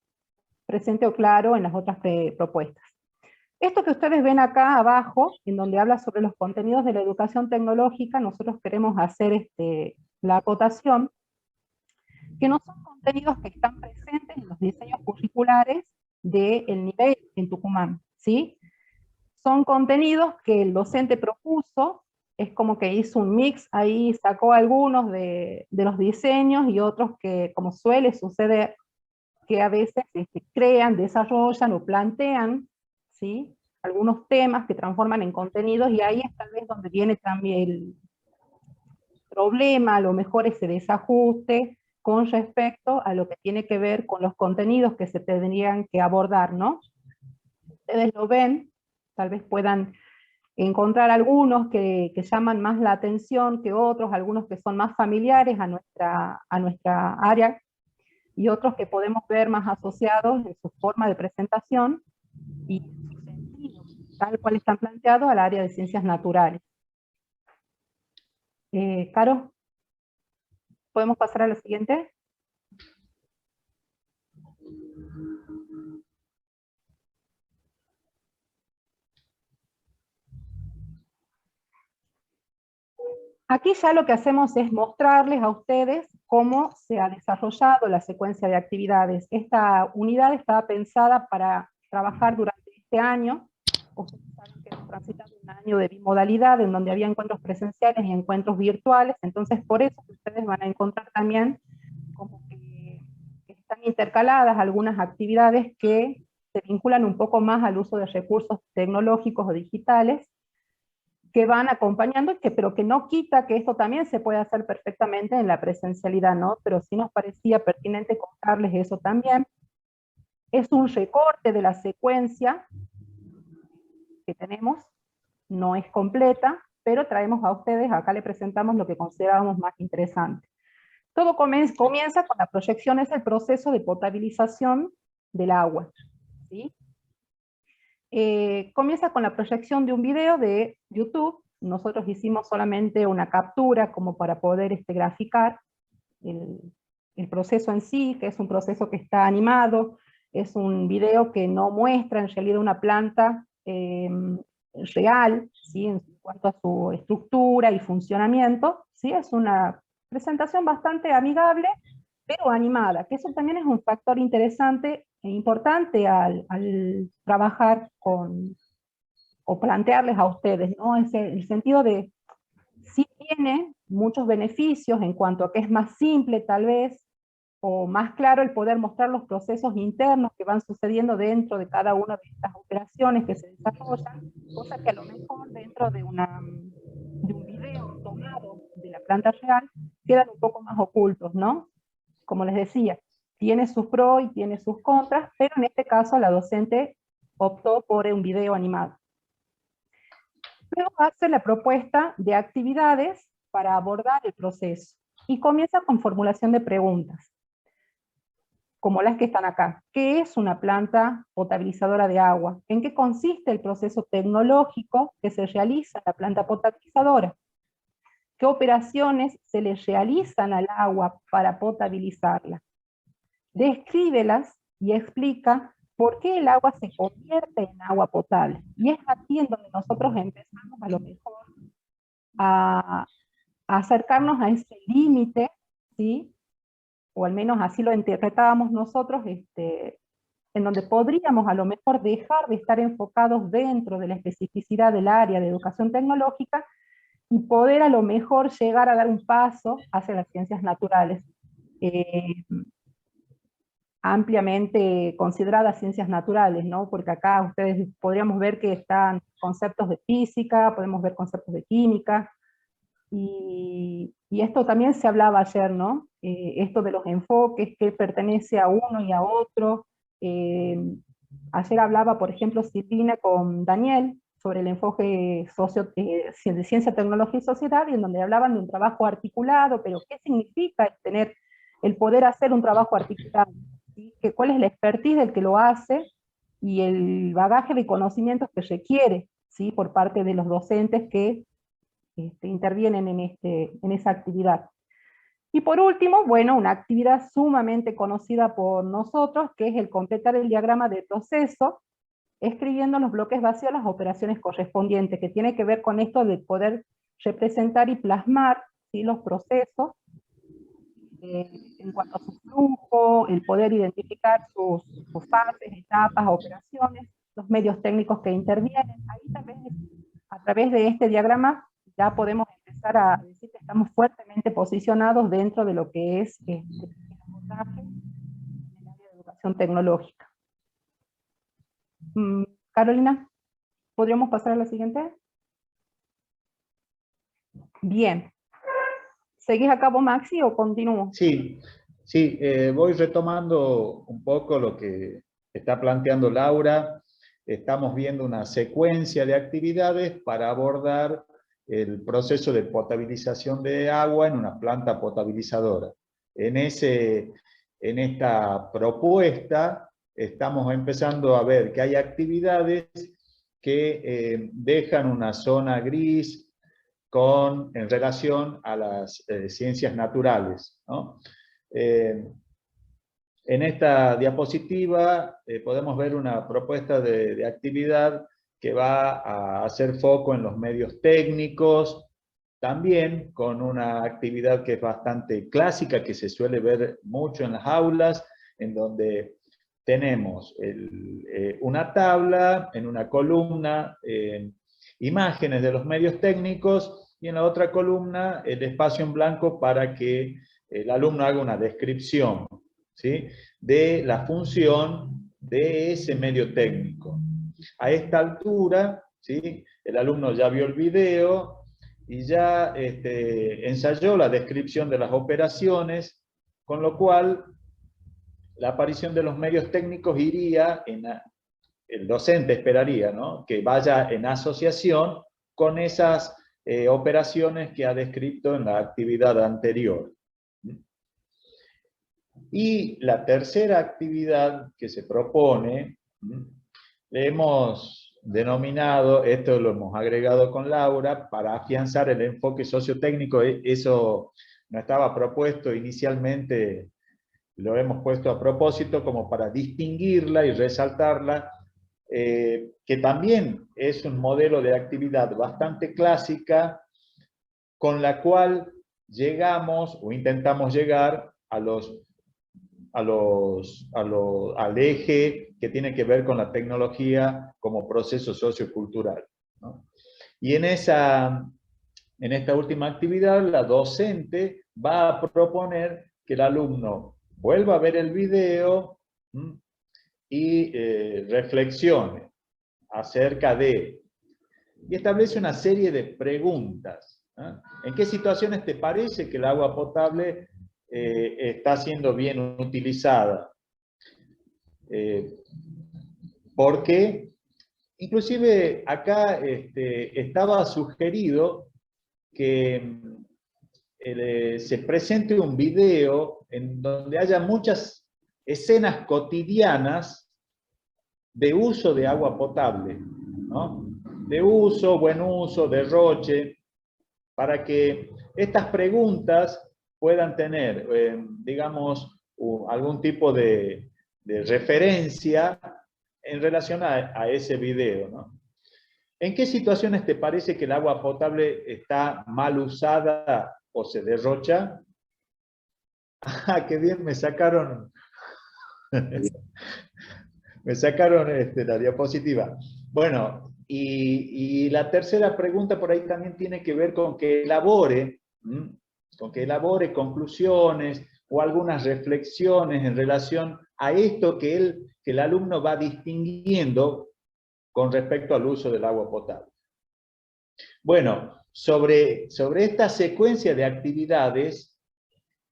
presente o claro en las otras propuestas. Esto que ustedes ven acá abajo, en donde habla sobre los contenidos de la educación tecnológica, nosotros queremos hacer la acotación, que no son contenidos que están presentes en los diseños curriculares del nivel en Tucumán, ¿sí? Son contenidos que el docente propuso, es como que hizo un mix ahí, sacó algunos de los diseños y otros que, como suele suceder, que a veces crean, desarrollan o plantean, ¿sí?, algunos temas que transforman en contenidos, y ahí es tal vez donde viene también el problema, a lo mejor ese desajuste con respecto a lo que tiene que ver con los contenidos que se tendrían que abordar, ¿no? Ustedes lo ven, tal vez puedan encontrar algunos que llaman más la atención que otros, algunos que son más familiares a nuestra área, y otros que podemos ver más asociados en su forma de presentación y su sentido, tal cual están planteados al área de ciencias naturales. Caro, ¿podemos pasar a la siguiente? Aquí ya lo que hacemos es mostrarles a ustedes cómo se ha desarrollado la secuencia de actividades. Esta unidad estaba pensada para trabajar durante este año. Ustedes saben que hemos transitado un año de bimodalidad, en donde había encuentros presenciales y encuentros virtuales, entonces por eso ustedes van a encontrar también como que están intercaladas algunas actividades que se vinculan un poco más al uso de recursos tecnológicos o digitales, que van acompañando, pero que no quita que esto también se puede hacer perfectamente en la presencialidad, ¿no? Pero sí nos parecía pertinente contarles eso también. Es un recorte de la secuencia que tenemos, no es completa, pero traemos a ustedes, acá le presentamos lo que considerábamos más interesante. Todo comienza con la proyección, es el proceso de potabilización del agua, ¿sí? Comienza con la proyección de un video de YouTube, nosotros hicimos solamente una captura como para poder graficar el proceso en sí, que es un proceso que está animado, es un video que no muestra en realidad una planta real, ¿sí? En cuanto a su estructura y funcionamiento, ¿sí? Es una presentación bastante amigable, pero animada, que eso también es un factor interesante e importante al trabajar con, o plantearles a ustedes, ¿no? El sentido de, sí tiene muchos beneficios en cuanto a que es más simple tal vez, o más claro el poder mostrar los procesos internos que van sucediendo dentro de cada una de estas operaciones que se desarrollan, cosa que a lo mejor dentro de un video tomado de la planta real quedan un poco más ocultos, ¿no? Como les decía, tiene sus pros y tiene sus contras, pero en este caso la docente optó por un video animado. Luego hace la propuesta de actividades para abordar el proceso y comienza con formulación de preguntas, como las que están acá. ¿Qué es una planta potabilizadora de agua? ¿En qué consiste el proceso tecnológico que se realiza en la planta potabilizadora? ¿Qué operaciones se le realizan al agua para potabilizarla? Descríbelas y explica por qué el agua se convierte en agua potable. Y es aquí en donde nosotros empezamos a lo mejor a acercarnos a ese límite, ¿sí? O al menos así lo interpretábamos nosotros, en donde podríamos a lo mejor dejar de estar enfocados dentro de la especificidad del área de educación tecnológica y poder a lo mejor llegar a dar un paso hacia las ciencias naturales, ampliamente consideradas ciencias naturales, ¿no? Porque acá ustedes podríamos ver que están conceptos de física, podemos ver conceptos de química, y esto también se hablaba ayer, ¿no? Esto de los enfoques, que pertenece a uno y a otro. Ayer hablaba, por ejemplo, Silvina con Daniel sobre el enfoque de ciencia, tecnología y sociedad, y en donde hablaban de un trabajo articulado, pero ¿qué significa tener el poder hacer un trabajo articulado? ¿Sí? ¿Cuál es la expertise del que lo hace y el bagaje de conocimientos que requiere, ¿sí? Por parte de los docentes que intervienen en esa actividad. Y por último, bueno, una actividad sumamente conocida por nosotros, que es el completar el diagrama de proceso, escribiendo en los bloques vacíos las operaciones correspondientes, que tiene que ver con esto de poder representar y plasmar, ¿sí? Los procesos, en cuanto a su flujo, el poder identificar sus fases, etapas, operaciones, los medios técnicos que intervienen. Ahí también, a través de este diagrama, ya podemos empezar a decir que estamos fuertemente posicionados dentro de lo que es el abordaje en el área de educación tecnológica. Carolina, ¿podríamos pasar a la siguiente? Bien. ¿Seguís a cabo, Maxi, o continúo? Sí, sí, voy retomando un poco lo que está planteando Laura. Estamos viendo una secuencia de actividades para abordar el proceso de potabilización de agua en una planta potabilizadora. En esta propuesta estamos empezando a ver que hay actividades que dejan una zona gris en relación a las ciencias naturales, ¿no? En esta diapositiva podemos ver una propuesta de actividad que va a hacer foco en los medios técnicos, también con una actividad que es bastante clásica, que se suele ver mucho en las aulas, en donde tenemos una tabla, en una columna, imágenes de los medios técnicos, y en la otra columna el espacio en blanco para que el alumno haga una descripción, ¿sí?, de la función de ese medio técnico. A esta altura, ¿sí?, el alumno ya vio el video y ya ensayó la descripción de las operaciones, con lo cual la aparición de los medios técnicos iría el docente esperaría, ¿no?, que vaya en asociación con esas operaciones que ha descrito en la actividad anterior. Y la tercera actividad que se propone, le hemos denominado, esto lo hemos agregado con Laura, para afianzar el enfoque sociotécnico. Eso no estaba propuesto inicialmente, lo hemos puesto a propósito como para distinguirla y resaltarla, que también es un modelo de actividad bastante clásica, con la cual llegamos o intentamos llegar al eje que tiene que ver con la tecnología como proceso sociocultural, ¿no? Y en esta última actividad, la docente va a proponer que el alumno vuelva a ver el video y reflexione acerca de, y establece una serie de preguntas, ¿no? ¿En qué situaciones te parece que el agua potable está siendo bien utilizada? Porque inclusive acá estaba sugerido que se presente un video en donde haya muchas escenas cotidianas de uso de agua potable, ¿no? De uso, buen uso, derroche, para que estas preguntas puedan tener, digamos, algún tipo de referencia en relación a ese video, ¿no? ¿En qué situaciones te parece que el agua potable está mal usada o se derrocha? ¡Ah, qué bien! Me sacaron la diapositiva. Bueno, y la tercera pregunta por ahí también tiene que ver con que elabore conclusiones o algunas reflexiones en relación a esto que el alumno va distinguiendo con respecto al uso del agua potable. Bueno, sobre esta secuencia de actividades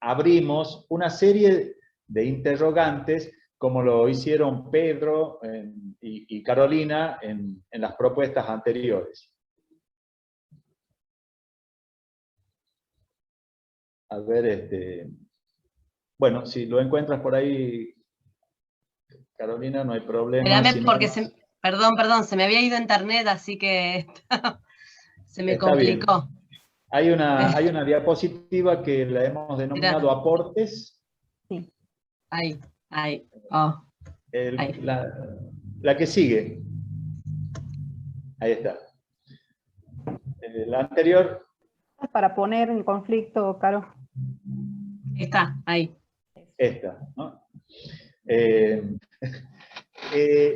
abrimos una serie de interrogantes, como lo hicieron Pedro y Carolina en las propuestas anteriores. A ver, bueno, si lo encuentras por ahí, Carolina, no hay problema. Espérame, si porque no, perdón, se me había ido internet, así que se me está bien. complicó. Hay una diapositiva que la hemos denominado Mirá. aportes. Sí. Ahí. Oh, ahí. La que sigue. Ahí está. La anterior. Para poner en conflicto, Caro. Está, ahí. Esta, ¿no?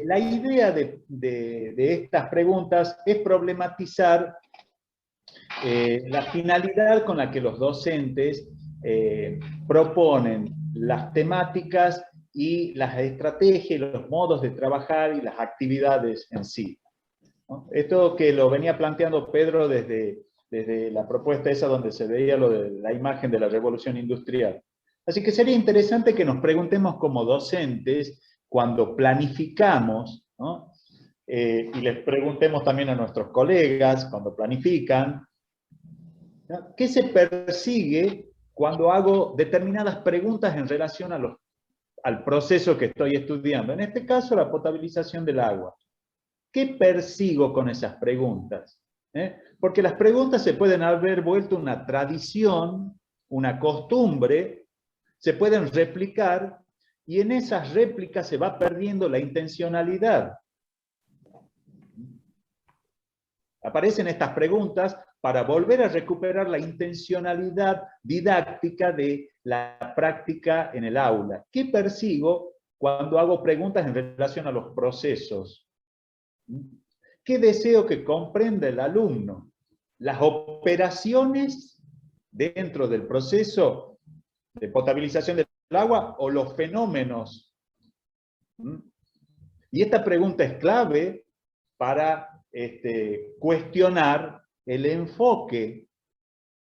La idea de estas preguntas es problematizar la finalidad con la que los docentes proponen las temáticas y las estrategias, los modos de trabajar y las actividades en sí, ¿no? Esto que lo venía planteando Pedro desde la propuesta esa donde se veía lo de la imagen de la revolución industrial. Así que sería interesante que nos preguntemos como docentes, cuando planificamos, ¿no? Y les preguntemos también a nuestros colegas, cuando planifican, ¿no? ¿Qué se persigue cuando hago determinadas preguntas en relación al proceso que estoy estudiando? En este caso, la potabilización del agua. ¿Qué persigo con esas preguntas? Porque las preguntas se pueden haber vuelto una tradición, una costumbre, se pueden replicar, y en esas réplicas se va perdiendo la intencionalidad. Aparecen estas preguntas para volver a recuperar la intencionalidad didáctica de la práctica en el aula. ¿Qué persigo cuando hago preguntas en relación a los procesos? ¿Qué deseo que comprenda el alumno? Las operaciones dentro del proceso de potabilización del agua o los fenómenos. Y esta pregunta es clave para cuestionar el enfoque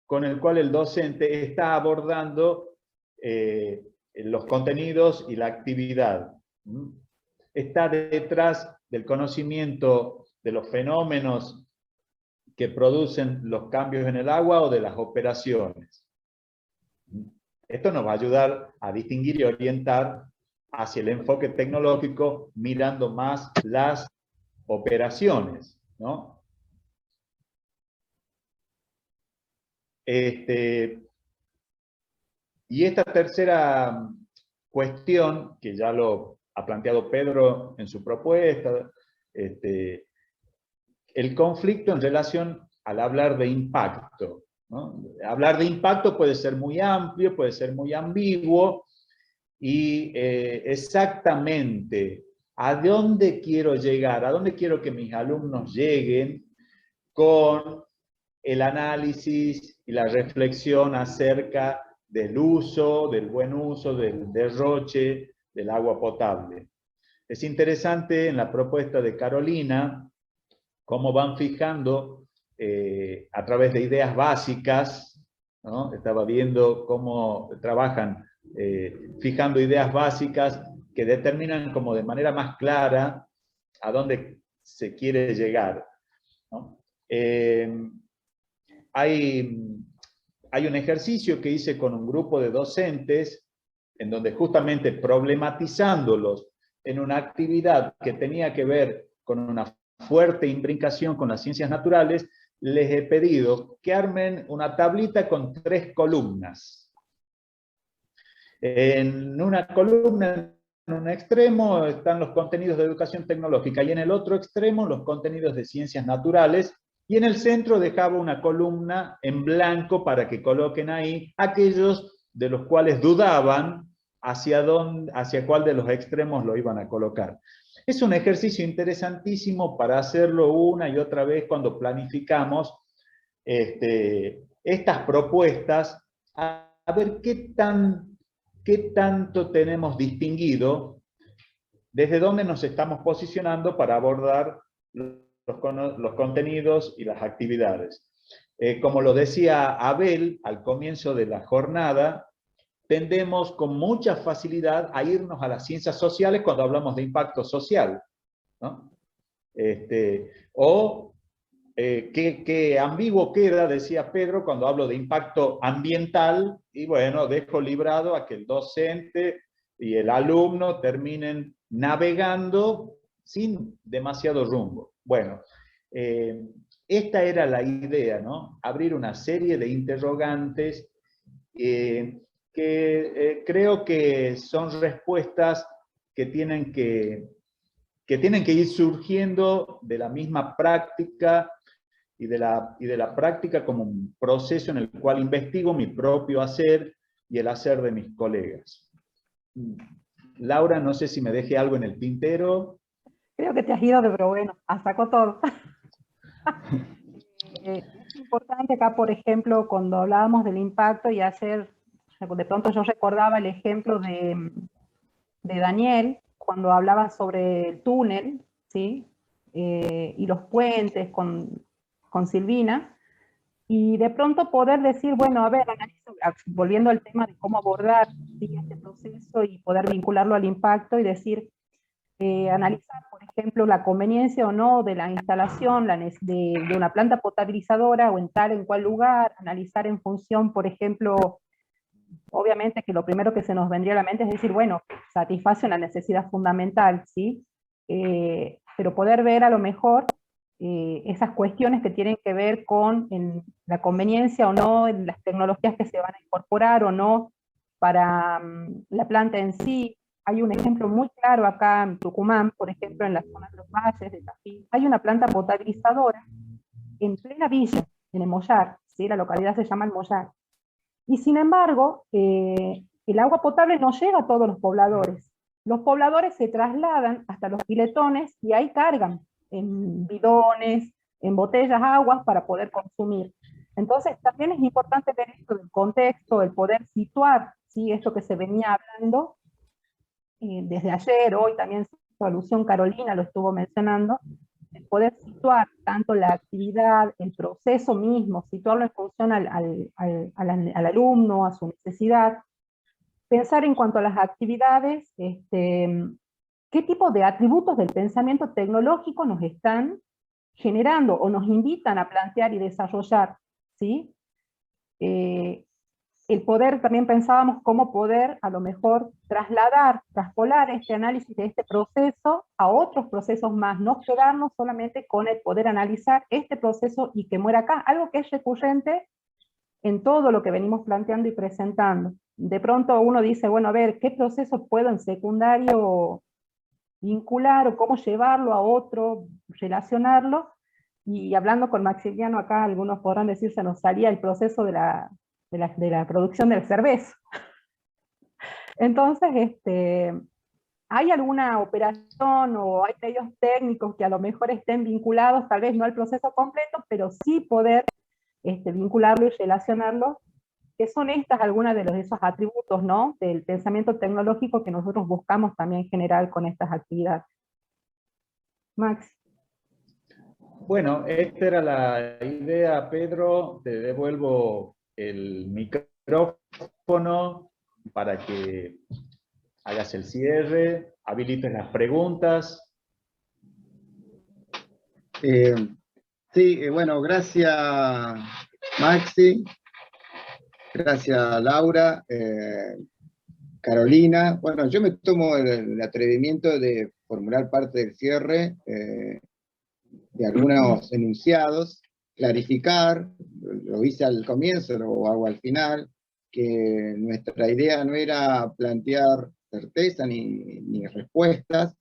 con el cual el docente está abordando los contenidos y la actividad. Está detrás del conocimiento de los fenómenos que producen los cambios en el agua o de las operaciones. Esto nos va a ayudar a distinguir y orientar hacia el enfoque tecnológico, mirando más las operaciones, ¿no? Y esta tercera cuestión, que ya lo ha planteado Pedro en su propuesta, el conflicto en relación al hablar de impacto, ¿no? Hablar de impacto puede ser muy amplio, puede ser muy ambiguo, y exactamente a dónde quiero llegar, a dónde quiero que mis alumnos lleguen con el análisis y la reflexión acerca del uso, del buen uso, del derroche del agua potable. Es interesante en la propuesta de Carolina cómo van fijando a través de ideas básicas, ¿no? Estaba viendo cómo trabajan fijando ideas básicas que determinan como de manera más clara a dónde se quiere llegar, ¿no? Hay un ejercicio que hice con un grupo de docentes en donde justamente problematizándolos en una actividad que tenía que ver con una fuerte imbricación con las ciencias naturales, les he pedido que armen una tablita con 3 columnas. En una columna, en un extremo, están los contenidos de educación tecnológica y en el otro extremo los contenidos de ciencias naturales, y en el centro dejaba una columna en blanco para que coloquen ahí aquellos de los cuales dudaban hacia cuál de los extremos lo iban a colocar. Es un ejercicio interesantísimo para hacerlo una y otra vez cuando planificamos estas propuestas, a ver qué tanto tenemos distinguido, desde dónde nos estamos posicionando para abordar los contenidos y las actividades. Como lo decía Abel al comienzo de la jornada, tendemos con mucha facilidad a irnos a las ciencias sociales cuando hablamos de impacto social, ¿no? Qué ambiguo queda, decía Pedro, cuando hablo de impacto ambiental, y bueno, dejo librado a que el docente y el alumno terminen navegando sin demasiado rumbo. Bueno, esta era la idea, ¿no? Abrir una serie de interrogantes que creo que son respuestas que tienen que ir surgiendo de la misma práctica y de la práctica como un proceso en el cual investigo mi propio hacer y el hacer de mis colegas. Laura, no sé si me dejé algo en el tintero. Creo que te has ido, pero bueno, sacó todo. Es importante acá, por ejemplo, cuando hablábamos del impacto y hacer, de pronto yo recordaba el ejemplo de Daniel, cuando hablaba sobre el túnel, ¿sí? Y los puentes con Silvina, y de pronto poder decir, bueno, a ver, volviendo al tema de cómo abordar, ¿sí?, este proceso y poder vincularlo al impacto y decir, analizar, por ejemplo, la conveniencia o no de la instalación de una planta potabilizadora o en cuál lugar, analizar en función, por ejemplo, obviamente que lo primero que se nos vendría a la mente es decir, bueno, satisface una necesidad fundamental, ¿sí? Pero poder ver a lo mejor esas cuestiones que tienen que ver con la conveniencia o no, en las tecnologías que se van a incorporar o no para la planta en sí. Hay un ejemplo muy claro acá en Tucumán, por ejemplo, en la zona de los valles de Tafí. Hay una planta potabilizadora en plena villa, en el Mollar, ¿sí? La localidad se llama El Mollar. Y sin embargo, el agua potable no llega a todos los pobladores. Los pobladores se trasladan hasta los piletones y ahí cargan en bidones, en botellas, aguas para poder consumir. Entonces también es importante ver esto del contexto, el poder situar, ¿sí?, esto que se venía hablando desde ayer, hoy también su alusión Carolina lo estuvo mencionando, el poder situar tanto la actividad, el proceso mismo, situarlo en función al alumno, a su necesidad, pensar en cuanto a las actividades, qué tipo de atributos del pensamiento tecnológico nos están generando o nos invitan a plantear y desarrollar, ¿sí? el poder, también pensábamos cómo poder a lo mejor traspolar este análisis de este proceso a otros procesos más, no quedarnos solamente con el poder analizar este proceso y que muera acá, algo que es recurrente en todo lo que venimos planteando y presentando. De pronto uno dice, bueno, a ver, ¿qué proceso puedo en secundario vincular o cómo llevarlo a otro, relacionarlo? Y hablando con Maximiliano acá, algunos podrán decir, se nos salía el proceso de la producción del cerveza. Entonces, ¿hay alguna operación o hay medios técnicos que a lo mejor estén vinculados, tal vez no al proceso completo, pero sí poder vincularlo y relacionarlo, que son algunas de esos atributos, ¿no?, del pensamiento tecnológico que nosotros buscamos también generar con estas actividades? Max. Bueno, esta era la idea, Pedro. Te devuelvo el micrófono para que hagas el cierre, habilites las preguntas. Sí, bueno, gracias Maxi, gracias Laura, Carolina. Bueno, yo me tomo el atrevimiento de formular parte del cierre de algunos enunciados, clarificar, lo hice al comienzo, lo hago al final, que nuestra idea no era plantear certeza ni respuestas,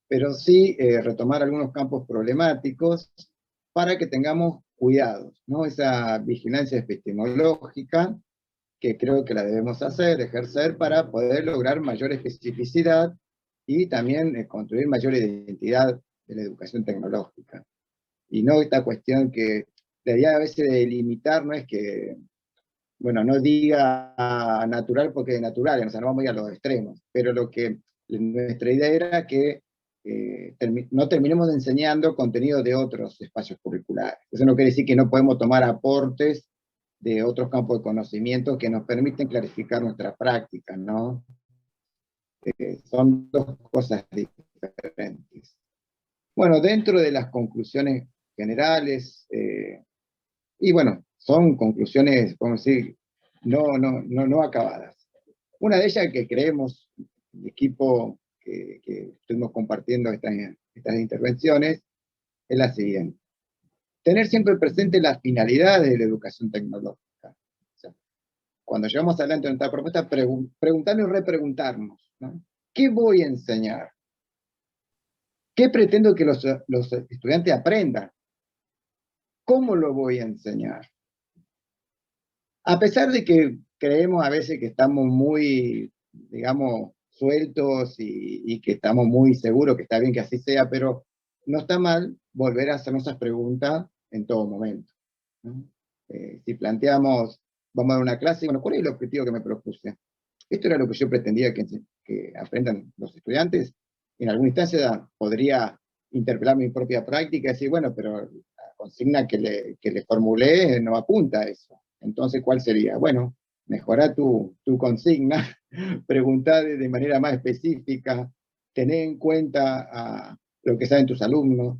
pero sí retomar algunos campos problemáticos para que tengamos cuidados, ¿no? Esa vigilancia epistemológica que creo que la debemos ejercer para poder lograr mayor especificidad y también construir mayor identidad de la educación tecnológica. Y no esta cuestión que la idea a veces de limitar no es que, bueno, no diga natural porque es natural, o sea, no vamos a ir a los extremos, pero nuestra idea era que no terminemos enseñando contenido de otros espacios curriculares. Eso no quiere decir que no podemos tomar aportes de otros campos de conocimiento que nos permiten clarificar nuestras prácticas, ¿no? Son dos cosas diferentes. Bueno, dentro de las conclusiones generales, y bueno, son conclusiones, podemos decir, no acabadas. Una de ellas que creemos, el equipo que estuvimos compartiendo estas intervenciones, es la siguiente. Tener siempre presente las finalidades de la educación tecnológica. O sea, cuando llevamos adelante nuestra propuesta, preguntarnos y repreguntarnos, ¿no? ¿Qué voy a enseñar? ¿Qué pretendo que los estudiantes aprendan? ¿Cómo lo voy a enseñar? A pesar de que creemos a veces que estamos muy, digamos, sueltos y que estamos muy seguros que está bien que así sea, pero no está mal volver a hacernos esas preguntas en todo momento, ¿no? Si planteamos, vamos a dar una clase, bueno, ¿cuál es el objetivo que me propuse? Esto era lo que yo pretendía que aprendan los estudiantes. En alguna instancia podría interpelar mi propia práctica y decir, bueno, pero la consigna que le formulé no apunta a eso. Entonces, ¿cuál sería? Bueno, mejorar tu consigna, preguntar de manera más específica, tener en cuenta lo que saben tus alumnos,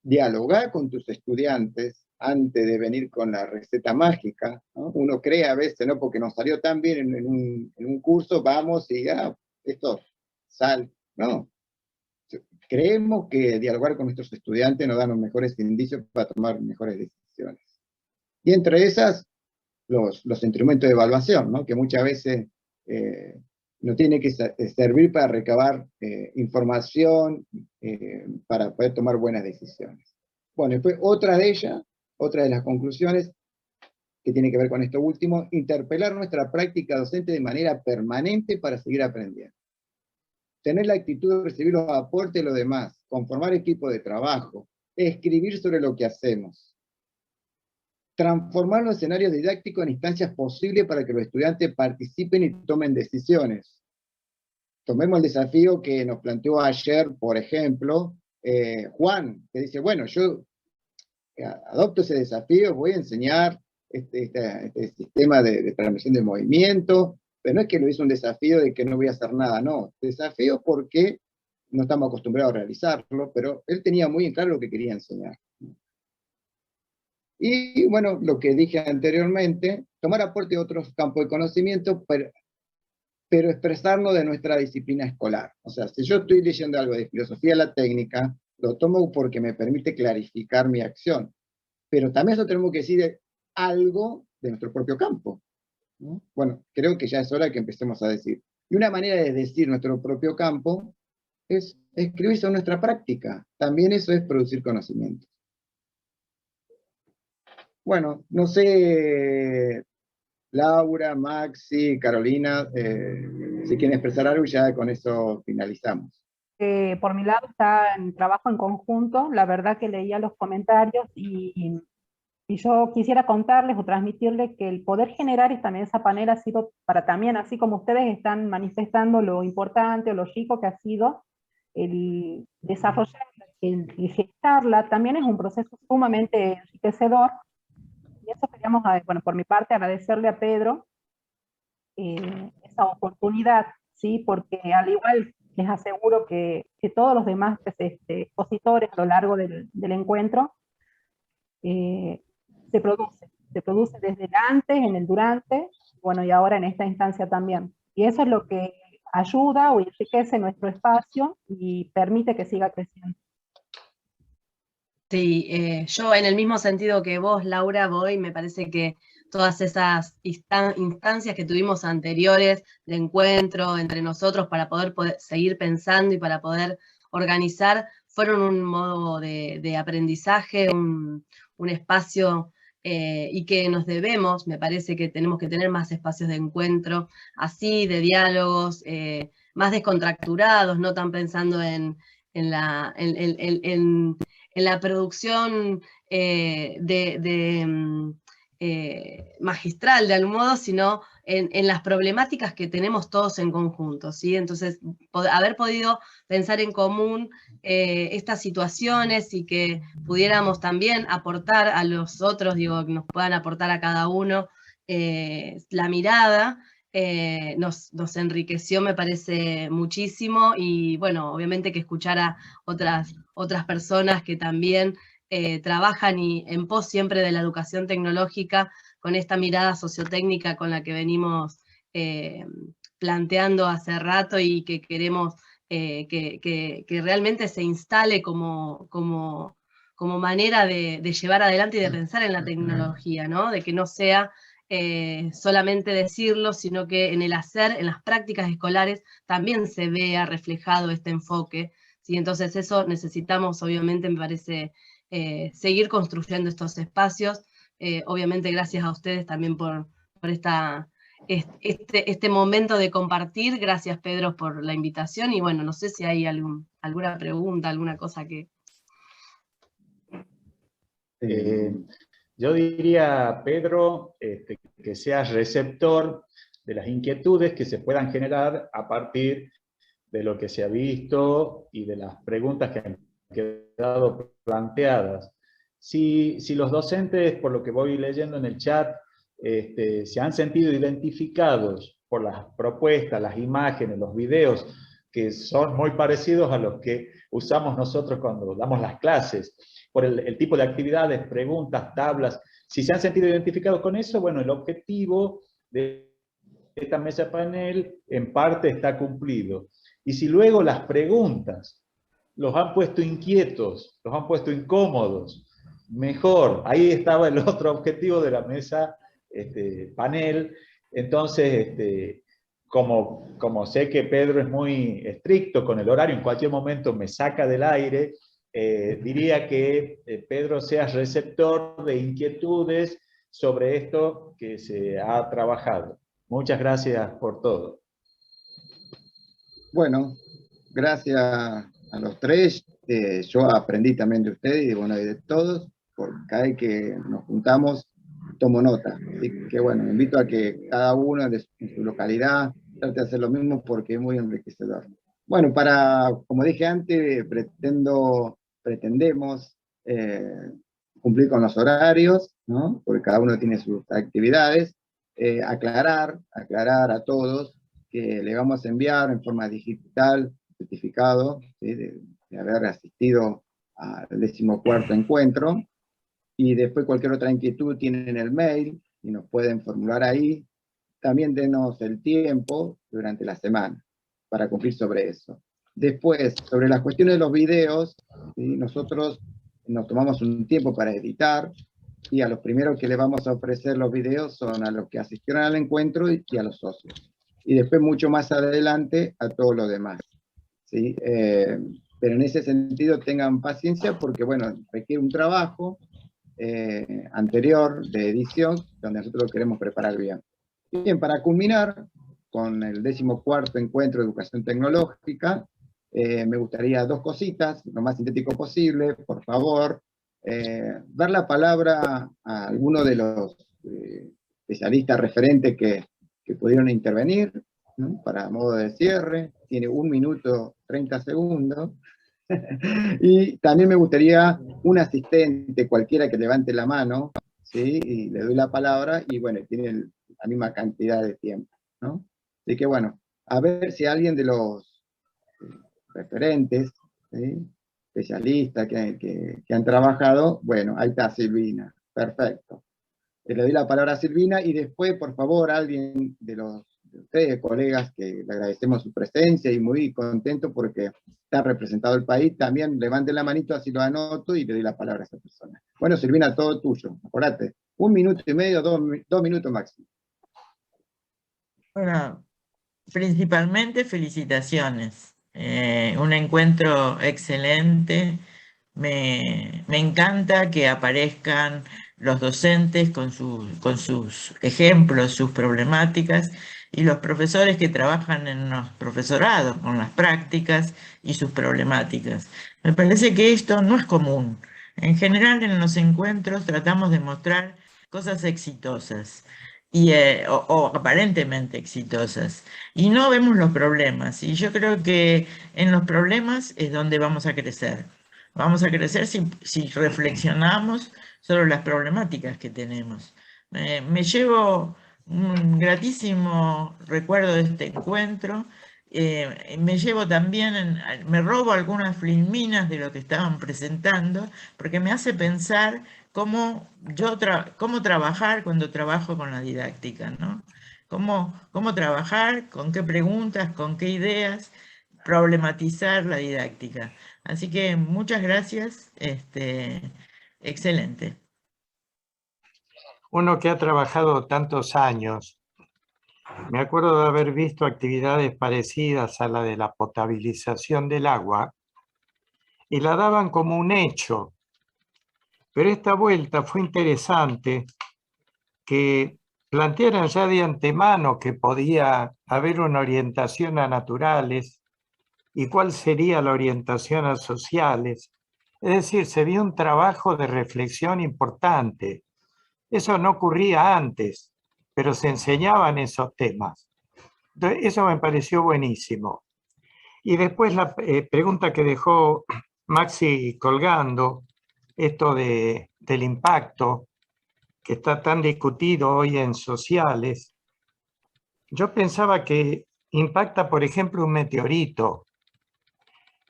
dialogar con tus estudiantes antes de venir con la receta mágica, ¿no? Uno cree a veces, ¿no?, porque nos salió tan bien en un curso, vamos y esto sale. No. Creemos que dialogar con nuestros estudiantes nos da los mejores indicios para tomar mejores decisiones. Y entre esas, los instrumentos de evaluación, ¿no?, que muchas veces nos tiene que servir para recabar información, para poder tomar buenas decisiones. Bueno, después otra de las conclusiones, que tiene que ver con esto último, interpelar nuestra práctica docente de manera permanente para seguir aprendiendo. Tener la actitud de recibir los aportes de los demás, conformar equipo de trabajo, escribir sobre lo que hacemos. Transformar los escenarios didácticos en instancias posibles para que los estudiantes participen y tomen decisiones. Tomemos el desafío que nos planteó ayer, por ejemplo, Juan, que dice, bueno, yo adopto ese desafío, voy a enseñar este sistema de transmisión de movimiento, pero no es que lo hizo un desafío de que no voy a hacer nada, no. Desafío porque no estamos acostumbrados a realizarlo, pero él tenía muy en claro lo que quería enseñar. Y bueno, lo que dije anteriormente, tomar aporte de otros campos de conocimiento, pero expresarlo de nuestra disciplina escolar. O sea, si yo estoy leyendo algo de filosofía de la técnica, lo tomo porque me permite clarificar mi acción. Pero también eso tenemos que decir algo de nuestro propio campo, ¿no? Bueno, creo que ya es hora que empecemos a decir. Y una manera de decir nuestro propio campo es escribir sobre nuestra práctica. También eso es producir conocimiento. Bueno, no sé, Laura, Maxi, Carolina, si quieren expresar algo y ya con eso finalizamos. Por mi lado está en trabajo en conjunto, la verdad que leía los comentarios y yo quisiera contarles o transmitirles que el poder generar esta mesa panel ha sido para también, así como ustedes están manifestando lo importante o lo rico que ha sido el desarrollar, el gestarla, también es un proceso sumamente enriquecedor. Y eso queríamos, bueno, por mi parte, agradecerle a Pedro esa oportunidad, ¿sí? Porque al igual les aseguro que todos los demás expositores a lo largo del encuentro, eh, se produce desde el antes, en el durante, bueno, y ahora en esta instancia también. Y eso es lo que ayuda o enriquece nuestro espacio y permite que siga creciendo. Sí, yo en el mismo sentido que vos, Laura, voy, me parece que todas esas instancias que tuvimos anteriores de encuentro entre nosotros para poder seguir pensando y para poder organizar, fueron un modo de aprendizaje, un espacio y que nos debemos, me parece que tenemos que tener más espacios de encuentro, así, de diálogos, más descontracturados, no tan pensando en la producción magistral de algún modo, sino en las problemáticas que tenemos todos en conjunto, ¿sí? Entonces, haber podido pensar en común estas situaciones y que pudiéramos también aportar a los otros, digo, que nos puedan aportar a cada uno la mirada, nos enriqueció, me parece, muchísimo, y bueno, obviamente que escuchar a otras personas que también trabajan en pos siempre de la educación tecnológica, con esta mirada sociotécnica con la que venimos planteando hace rato y que queremos que realmente se instale como manera de llevar adelante y de pensar en la tecnología, ¿no? De que no sea solamente decirlo, sino que en el hacer, en las prácticas escolares, también se vea reflejado este enfoque, ¿sí? Entonces eso necesitamos, obviamente, me parece, seguir construyendo estos espacios, obviamente gracias a ustedes también por este momento de compartir. Gracias, Pedro, por la invitación, y bueno, no sé si hay alguna pregunta, alguna cosa que... Yo diría, Pedro, que seas receptor de las inquietudes que se puedan generar a partir de lo que se ha visto y de las preguntas que han quedado planteadas. Si los docentes, por lo que voy leyendo en el chat, se han sentido identificados por las propuestas, las imágenes, los videos, que son muy parecidos a los que usamos nosotros cuando damos las clases, por el tipo de actividades, preguntas, tablas, si se han sentido identificados con eso, bueno, el objetivo de esta mesa panel en parte está cumplido. Y si luego las preguntas los han puesto inquietos, los han puesto incómodos, mejor. Ahí estaba el otro objetivo de la mesa panel. Entonces, como sé que Pedro es muy estricto con el horario, en cualquier momento me saca del aire, diría que Pedro seas receptor de inquietudes sobre esto que se ha trabajado. Muchas gracias por todo. Bueno, gracias a los tres. Yo aprendí también de ustedes y bueno, y de todos. Por cada vez que nos juntamos, tomo nota. Así que bueno, invito a que cada uno en su localidad trate de hacer lo mismo porque es muy enriquecedor. Bueno, como dije antes, pretendemos cumplir con los horarios, ¿no? Porque cada uno tiene sus actividades. Aclarar a todos que le vamos a enviar en forma digital certificado, ¿sí? de haber asistido al 14º encuentro, y después cualquier otra inquietud tienen el mail y nos pueden formular ahí. También denos el tiempo durante la semana para cumplir sobre eso. Después, sobre las cuestiones de los videos, ¿sí? Nosotros nos tomamos un tiempo para editar, y a los primeros que les vamos a ofrecer los videos son a los que asistieron al encuentro y a los socios. Y después, mucho más adelante, a todos los demás, ¿sí? Pero en ese sentido tengan paciencia porque, bueno, requiere un trabajo anterior de edición, donde nosotros lo queremos preparar bien. Bien, para culminar con el 14º Encuentro de Educación Tecnológica, me gustaría 2 cositas, lo más sintético posible, por favor. Dar la palabra a alguno de los especialistas referentes que pudieron intervenir, ¿no? Para modo de cierre. Tiene 1 minuto 30 segundos. Y también me gustaría un asistente, cualquiera que levante la mano, ¿sí? Y le doy la palabra, y bueno, tiene la misma cantidad de tiempo, ¿no? Así que bueno, a ver si alguien de los referentes, ¿sí? Especialistas que han trabajado, bueno, ahí está Silvina, perfecto. Le doy la palabra a Silvina, y después, por favor, alguien de ustedes, colegas, que le agradecemos su presencia y muy contento porque está representado el país, también levanten la manito, así lo anoto y le doy la palabra a esa persona. Bueno, Silvina, todo tuyo, acordate, 1 minuto y medio, 2 minutos máximo. Bueno, principalmente felicitaciones. Un encuentro excelente. Me encanta que aparezcan los docentes con sus ejemplos, sus problemáticas, y los profesores que trabajan en los profesorados con las prácticas y sus problemáticas. Me parece que esto no es común. En general, en los encuentros tratamos de mostrar cosas exitosas o aparentemente exitosas, y no vemos los problemas. Y yo creo que en los problemas es donde vamos a crecer. Vamos a crecer si reflexionamos sobre las problemáticas que tenemos. Me llevo un gratísimo recuerdo de este encuentro. Me llevo también, me robo algunas filminas de lo que estaban presentando, porque me hace pensar cómo trabajar cuando trabajo con la didáctica, ¿no? Cómo trabajar, con qué preguntas, con qué ideas, problematizar la didáctica. Así que muchas gracias, excelente. Uno que ha trabajado tantos años, me acuerdo de haber visto actividades parecidas a la de la potabilización del agua, y la daban como un hecho. Pero esta vuelta fue interesante que plantearan ya de antemano que podía haber una orientación a naturales y cuál sería la orientación a sociales. Es decir, se vio un trabajo de reflexión importante. Eso no ocurría antes, pero se enseñaban esos temas. Entonces, eso me pareció buenísimo. Y después la pregunta que dejó Maxi colgando, esto del impacto que está tan discutido hoy en sociales. Yo pensaba que impacta, por ejemplo, un meteorito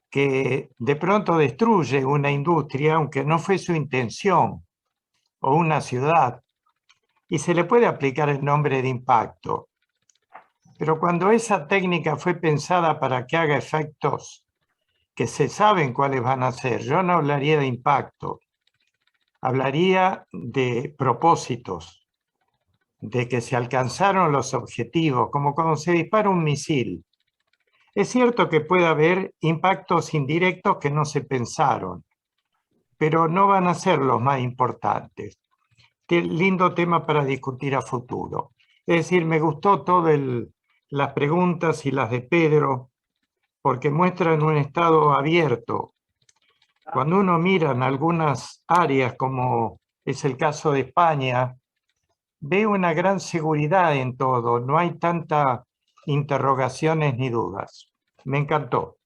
que de pronto destruye una industria, aunque no fue su intención, o una ciudad, y se le puede aplicar el nombre de impacto. Pero cuando esa técnica fue pensada para que haga efectos que se saben cuáles van a ser, yo no hablaría de impacto, hablaría de propósitos, de que se alcanzaron los objetivos, como cuando se dispara un misil. Es cierto que puede haber impactos indirectos que no se pensaron, pero no van a ser los más importantes. Qué lindo tema para discutir a futuro. Es decir, me gustó todas las preguntas y las de Pedro, porque muestran un estado abierto. Cuando uno mira en algunas áreas, como es el caso de España, ve una gran seguridad en todo, no hay tantas interrogaciones ni dudas. Me encantó.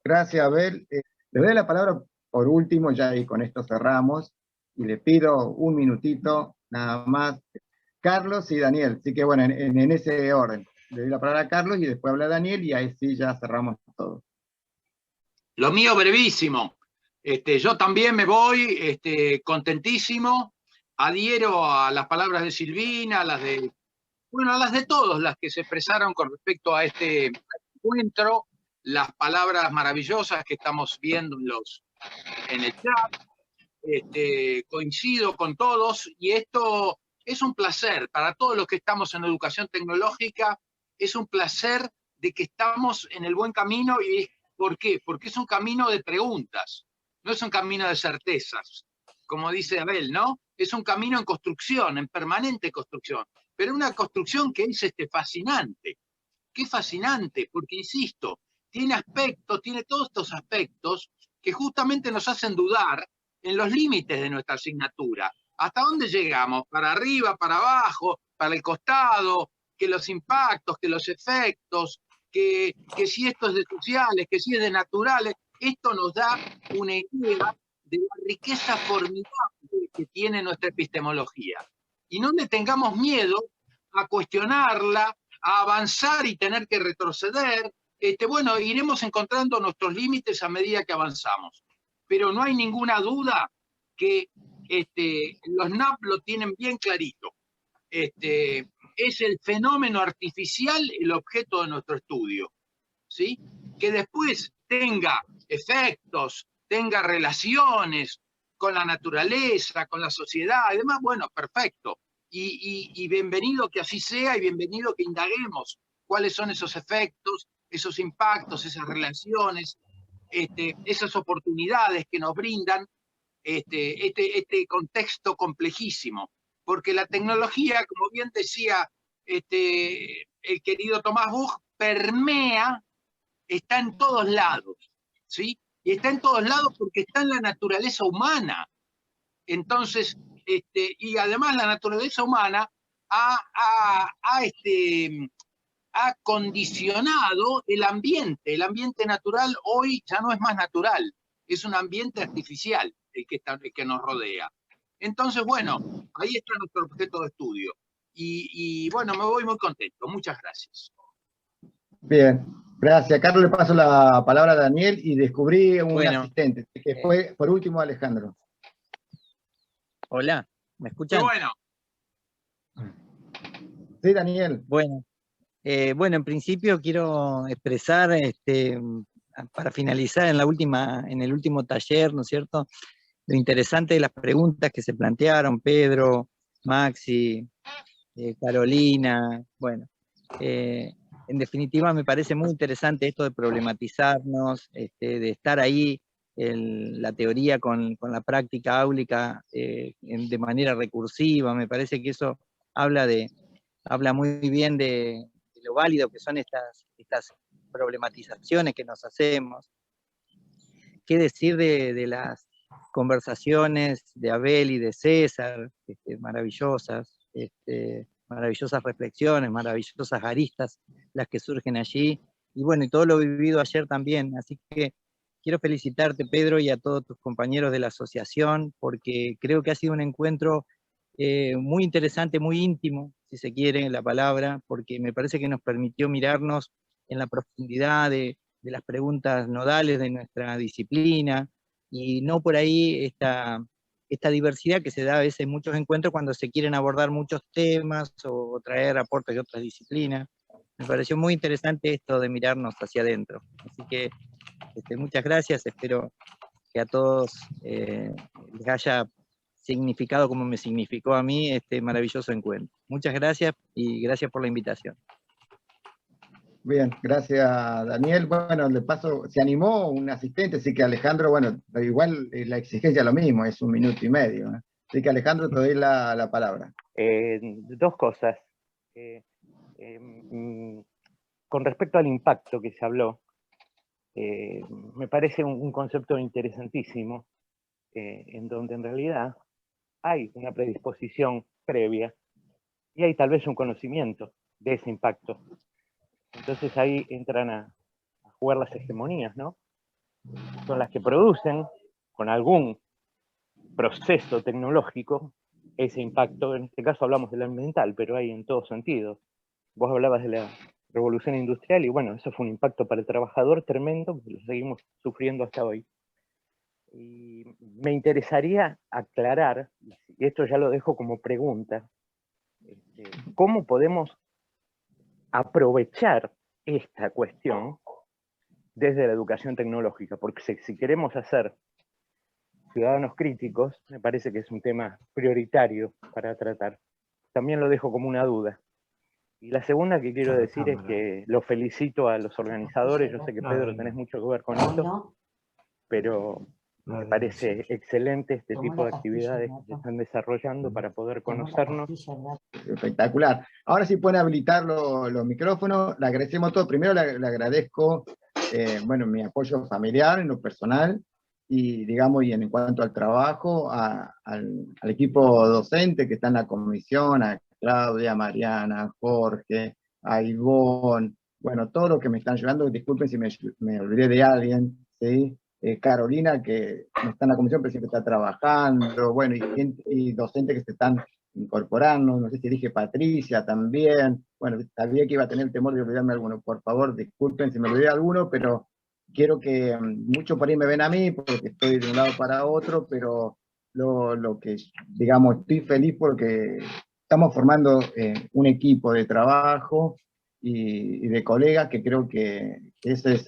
Gracias, Abel. Le doy la palabra por último, ya, y con esto cerramos, y le pido 1 minutito nada más. Carlos y Daniel, así que bueno, en ese orden. Le doy la palabra a Carlos y después habla Daniel, y ahí sí ya cerramos todo. Lo mío brevísimo. Yo también me voy contentísimo, adhiero a las palabras de Silvina, a las de todos, las que se expresaron con respecto a este encuentro, las palabras maravillosas que estamos viendo en el chat. Coincido con todos, y esto es un placer para todos los que estamos en educación tecnológica, es un placer de que estamos en el buen camino. ¿Y por qué? Porque es un camino de preguntas, no es un camino de certezas, como dice Abel, ¿no? Es un camino en construcción, en permanente construcción, pero una construcción que es fascinante. Qué fascinante, porque insisto, tiene aspectos, tiene todos estos aspectos que justamente nos hacen dudar en los límites de nuestra asignatura. ¿Hasta dónde llegamos? ¿Para arriba, para abajo, para el costado? Que los impactos, que los efectos, que si esto es de sociales, que si es de naturales. Esto nos da una idea de la riqueza formidable que tiene nuestra epistemología. Y no le tengamos miedo a cuestionarla, a avanzar y tener que retroceder. Bueno, iremos encontrando nuestros límites a medida que avanzamos. Pero no hay ninguna duda que los NAP lo tienen bien clarito. Es el fenómeno artificial el objeto de nuestro estudio, ¿sí? Que después tenga efectos, tenga relaciones con la naturaleza, con la sociedad, además, bueno, perfecto. Y bienvenido que así sea, y bienvenido que indaguemos cuáles son esos efectos, esos impactos, esas relaciones, esas oportunidades que nos brindan este contexto complejísimo. Porque la tecnología, como bien decía el querido Tomás Buch, permea, está en todos lados, ¿sí? Y está en todos lados porque está en la naturaleza humana. Entonces, y además la naturaleza humana ha condicionado el ambiente. El ambiente natural hoy ya no es más natural, es un ambiente artificial el que nos rodea. Entonces, bueno, ahí está nuestro objeto de estudio. Y bueno, me voy muy contento. Muchas gracias. Bien, gracias. Carlos, le paso la palabra a Daniel y descubrí un asistente, que fue, por último, Alejandro. Hola, ¿me escuchan? Qué bueno. Sí, Daniel. Bueno, en principio quiero expresar, para finalizar en el último taller, ¿no es cierto?, lo interesante de las preguntas que se plantearon, Pedro, Maxi, Carolina, bueno, en definitiva me parece muy interesante esto de problematizarnos, de estar ahí en la teoría con la práctica áulica de manera recursiva. Me parece que eso habla muy bien de lo válido que son estas problematizaciones que nos hacemos. ¿Qué decir de las conversaciones de Abel y de César? Maravillosas, maravillosas reflexiones, maravillosas aristas las que surgen allí, y bueno, y todo lo vivido ayer también. Así que quiero felicitarte, Pedro, y a todos tus compañeros de la asociación, porque creo que ha sido un encuentro muy interesante, muy íntimo, si se quiere la palabra, porque me parece que nos permitió mirarnos en la profundidad de las preguntas nodales de nuestra disciplina, y no por ahí esta diversidad que se da a veces en muchos encuentros cuando se quieren abordar muchos temas o traer aportes de otras disciplinas. Me pareció muy interesante esto de mirarnos hacia adentro. Así que muchas gracias, espero que a todos les haya significado como me significó a mí este maravilloso encuentro. Muchas gracias y gracias por la invitación. Bien, gracias Daniel. Bueno, de paso se animó un asistente, así que Alejandro, bueno, igual la exigencia es lo mismo, es 1 minuto y medio. Así que Alejandro, te doy la palabra. Dos cosas. Con respecto al impacto que se habló, me parece un concepto interesantísimo, en donde en realidad hay una predisposición previa y hay tal vez un conocimiento de ese impacto. Entonces ahí entran a jugar las hegemonías, ¿no? Son las que producen, con algún proceso tecnológico, ese impacto. En este caso hablamos del ambiental, pero hay en todos sentidos. Vos hablabas de la revolución industrial y bueno, eso fue un impacto para el trabajador tremendo, porque lo seguimos sufriendo hasta hoy. Y me interesaría aclarar, y esto ya lo dejo como pregunta, ¿cómo podemos aprovechar esta cuestión desde la educación tecnológica? Porque si queremos hacer ciudadanos críticos, me parece que es un tema prioritario para tratar. También lo dejo como una duda. Y la segunda que quiero decir es que los felicito a los organizadores. Yo sé que Pedro tenés mucho que ver con esto, pero me parece excelente este tipo de actividades que se están desarrollando para poder conocernos. Espectacular. Ahora sí pueden habilitar los micrófonos. Le agradecemos todo. Primero le agradezco bueno, mi apoyo familiar en lo personal y, digamos, y en cuanto al trabajo, al equipo docente que está en la comisión, a Claudia, Mariana, Jorge, a Ivonne, bueno, todos los que me están ayudando. Disculpen si me olvidé de alguien, ¿sí? Carolina, que no está en la comisión, pero siempre está trabajando, bueno, y docentes que se están incorporando, no sé si dije Patricia también, bueno, sabía que iba a tener el temor de olvidarme alguno, por favor, disculpen si me olvidé alguno, pero quiero que muchos por ahí me ven a mí, porque estoy de un lado para otro, pero lo que, digamos, estoy feliz porque estamos formando un equipo de trabajo y de colegas que creo que ese es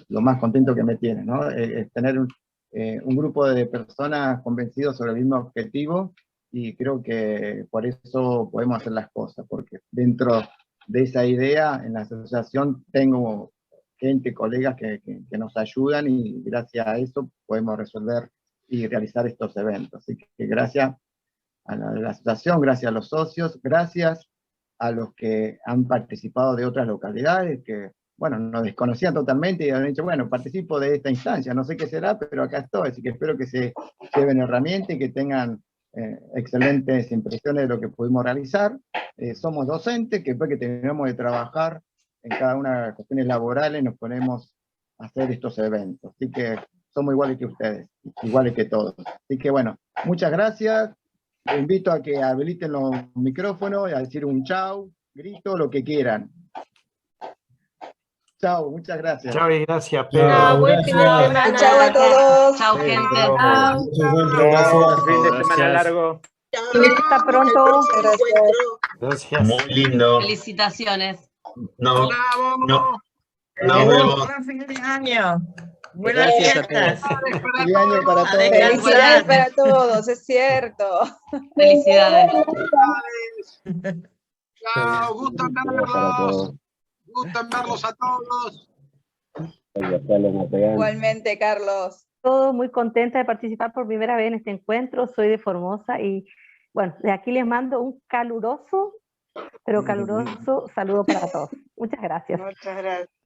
lo más contento que me tiene, ¿no? Es tener un grupo de personas convencidos sobre el mismo objetivo, y creo que por eso podemos hacer las cosas, porque dentro de esa idea, en la asociación tengo gente, colegas que nos ayudan, y gracias a eso podemos resolver y realizar estos eventos. Así que gracias a la asociación, gracias a los socios, gracias a los que han participado de otras localidades, que, bueno, nos desconocían totalmente y han dicho, bueno, participo de esta instancia, no sé qué será, pero acá estoy, así que espero que se lleven herramientas y que tengan excelentes impresiones de lo que pudimos realizar. Somos docentes, que después que terminamos de trabajar en cada una de las cuestiones laborales, nos ponemos a hacer estos eventos, así que somos iguales que ustedes, iguales que todos. Así que bueno, muchas gracias. Los invito a que habiliten los micrófonos y a decir un chau, grito, lo que quieran. Chau, muchas gracias. Chau y gracias, Pedro. Chao, buen fin de semana. Chao a todos. Chao, Pedro. gente. Chao. Chao, fin de semana largo. Hasta pronto. Gracias. Muy lindo. Felicitaciones. No, ¡Bravo! no, nos vemos. Buen fin de año. Buenas Gracias a fiestas. Feliz año para todos. Felicidades para todos, es cierto. Felicidades. Chao, gusto en verlos. Gusto en verlos a todos. Igualmente, Carlos. Todo muy contenta de participar por primera vez en este encuentro. Soy de Formosa y, bueno, de aquí les mando un caluroso, pero caluroso saludo para todos. Muchas gracias. Muchas gracias.